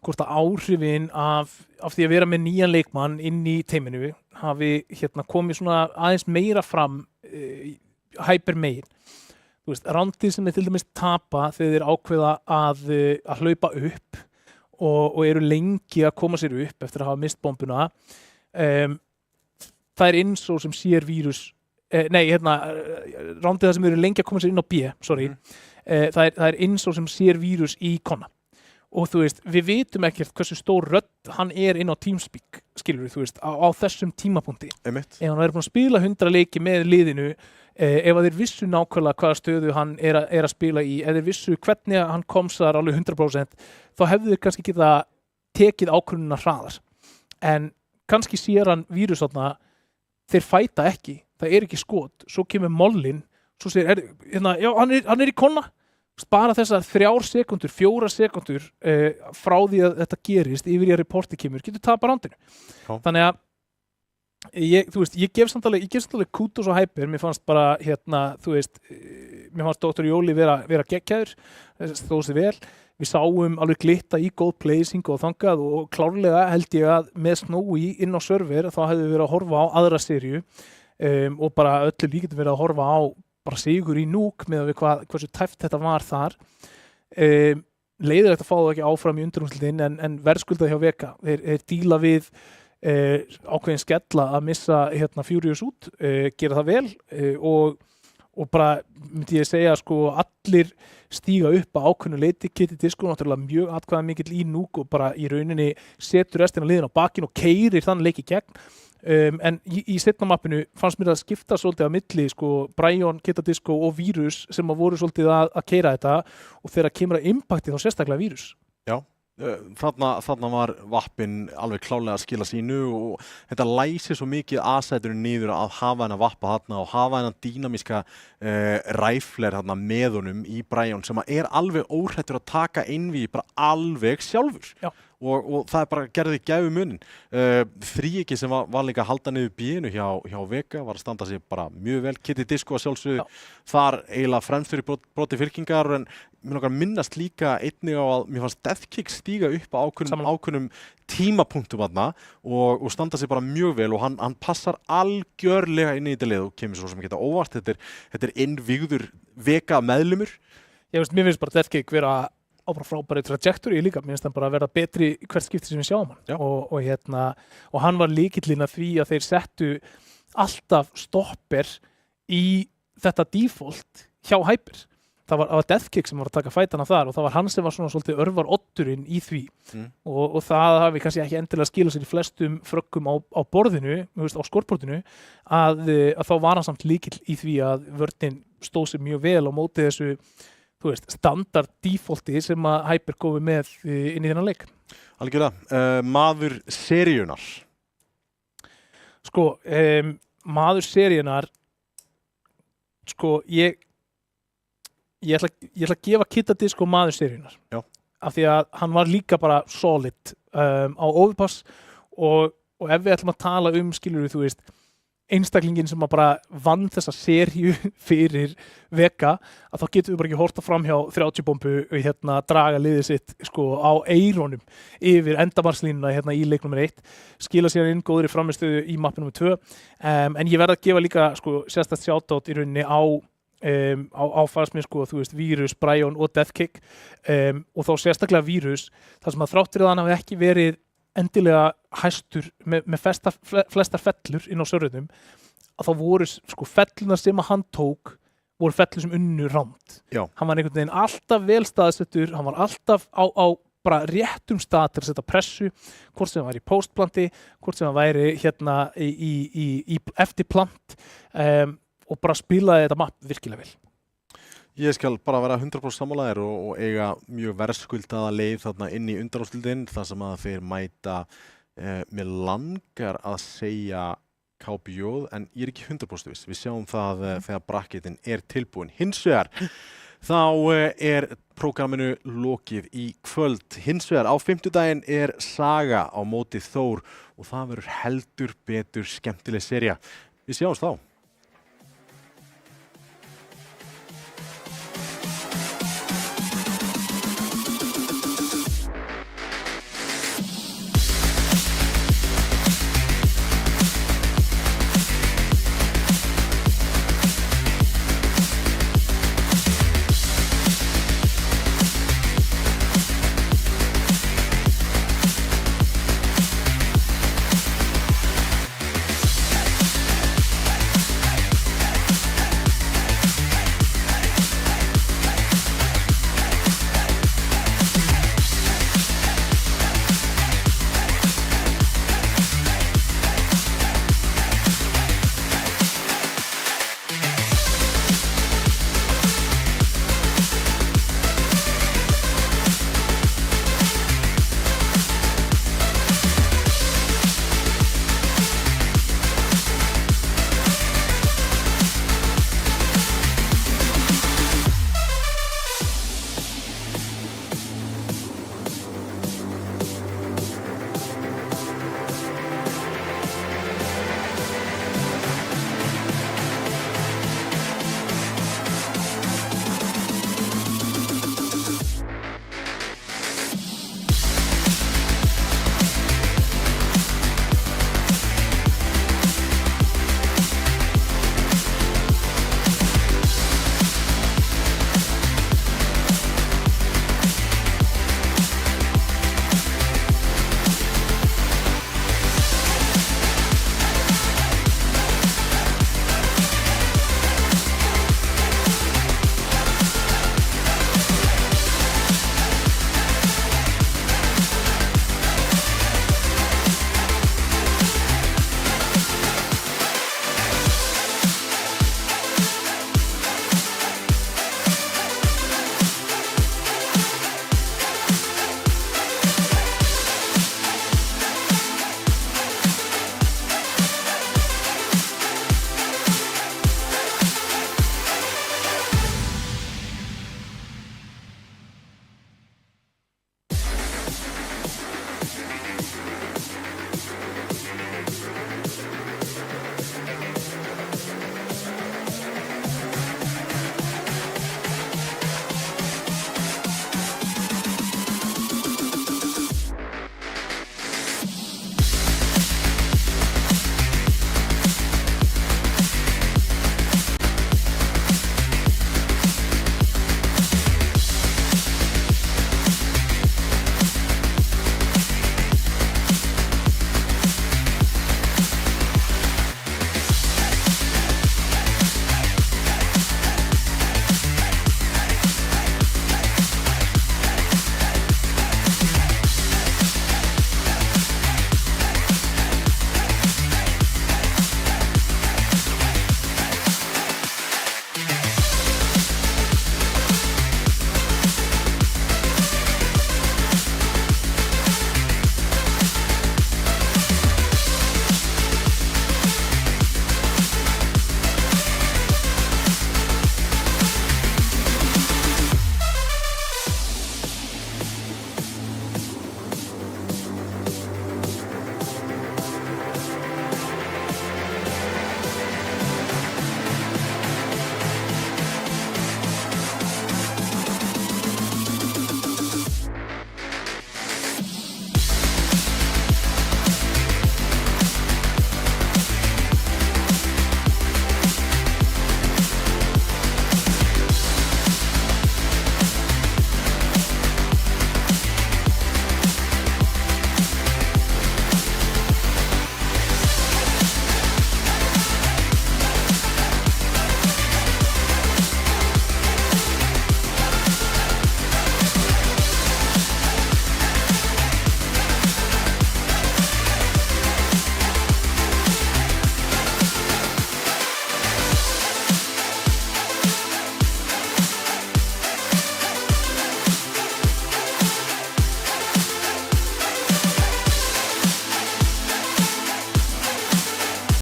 hvort að áhrifin af því að vera með nýjan leikmann inn í teiminu hafi komið svona aðeins meira fram Hyper megin. Þú veist, roundið sem til dæmis tapa þegar þeir ákveða að hlaupa upp og eru lengi að koma sér upp eftir að hafa mist bombuna. Það eins og sem sér vírus roundið það sem eru lengi að koma sér inn á B, sorry. Það eins og sem sér vírus í konna. Og þú veist, við vitum ekkert hversu stór rödd hann inn á TeamSpeak, skilur við, þú veist, á þessum tímapunkti. Ef hann búin að spila 100 leiki með liðinu, ef að þeir vissu nákvæmlega hvaða stöðu hann að spila í, ef þeir vissu hvernig hann komsar alveg 100%, þá hefðu þeir kannski geta tekið ákvörðunina hraðar. En kannski sér hann vírus þarna, þeir fæta ekki, það ekki skot, svo kemur mollin, svo segir, já, hann í konna, bara þessar 3 sekundur, 4 sekundur frá því að þetta gerist yfir í að reporti kemur, getur tapað rándinu. Þannig að ég gef samt alveg kudos og Hyper, mér fannst bara þú veist, mér fannst Dr. Jóli vera geggjaður, stóð sér vel. Við sáum alveg glitta í góð placing og þangað og klárlega held ég að með Snowy inn á server þá hefðu við verið að horfa á aðra seríu og bara öllu líkitum verið að horfa á bara sigur í Nuke með við hversu tæft þetta var þar. Leiðilegt að fá það ekki áfram í undanúrslitin en verðskuldað hjá Vega. Þeir díla við ákveðin skella að missa Furious út, gera það vel og bara myndi ég segja sko allir stíga upp á ákveðnu leiti. Kitty Disco náttúrulega mjög atkvæðamikill í Nuke og bara í rauninni setur restina liðin á bakinn og keyrir þann leik í gegn. En í seinna mappinu fannst mér að skipta svolítið á milli sko Brian, Kitty Disco og Vírus sem að voru svolítið að keyra þetta og þegar kemur að impacti þá sérstaklega Vírus. Já, þarna var vappin alveg klálega að skila sínu og þetta læsir svo mikið aðsæturinn niður að hafa hennar vappa þarna og hafa hennar dýnamíska ræfler þarna með honum í Brian sem að alveg óhrættur að taka innví bara alveg sjálfur. Já. Og það bara gerði gæfu munin. Þríiki sem var líka að halda niður bíinu hjá Vega var að standa sig bara mjög vel. Kitty Disco að sjálfsögðu þar eiginlega fremst fyrir broti fylkingar en mér langar að minnast líka einnig á að mér fannst Deathkick stíga upp á ákveðnum tímapunktum þarna og standa sig bara mjög vel og hann passar algjörlega inn í þetta lið og kemur svo sem geta óvart. Þetta innvígður Vega meðlumur. Ég veist, mér finnst bara Deathkick vera á bara frábæri trajectory líka, mér finnst hann bara að verða betri hvert skipti sem við sjáum hann og hann var lykillinn að því að þeir settu alltaf stopper í þetta default hjá Hyper. Það var Deathkick sem var að taka fætana þar og það var hann sem var svona svolítið örvar oddurinn í því og það hafi kannski ekki endilega skilað sér í flestum fröggum á borðinu, á skortborðinu að þá var hann samt lykill í því að vörnin stóð sér mjög vel á móti þessu þú veist, standard defaulti sem að Hyper komi með inn í þennan leik. Algjörlega. Maður seríunar? Sko, maður seríunar sko, ég ætla að gefa Kittadisco maður seríunar. Já. Af því að hann var líka bara solid á Overpass og ef við ætlum að tala skilurðu, þú veist, einstaklingin sem að bara vann þessa seríu fyrir Vega, að þá getum við bara ekki horta fram hjá 30 bombu draga liðið sitt sko á eirónum yfir endamarslínuna í leik nummer 1, skila sér inn góðri framistöðu í mappi nummer 2, en ég verð að gefa líka sko sérstakt shoutout í rauninni á fannst mér sko, þú veist, Vírus, Brian og Deathkick, og þá sérstaklega Vírus, þar sem að þráttur að hann hafi ekki verið endilega hæstur með flestar fellur inn á sörðunum, að þá voru sko fellunar sem að hann tók voru fellur sem unnu rámt. Já. Hann var einhvern veginn alltaf vel staðsettur, hann var alltaf á bara réttum stað til að setja pressu, hvort sem hann væri í postplanti, hvort sem hann væri í eftir plant, og bara spilaði þetta mapp virkilega vel. Ég skal bara vera 100% sammálaðir og eiga mjög verðskuldaða leið þarna inn í undanúrslitinn, þar sem að þeir mæta, mér langar að segja KBJ, en ég er ekki 100% viss. Við sjáum það þegar bracketin er tilbúin. Hins vegar, þá er prógraminu lokið í kvöld. Hins vegar, á fimmtudaginn er Saga á móti Þór og það verður heldur betur skemmtileg sería. Við sjáumst þá.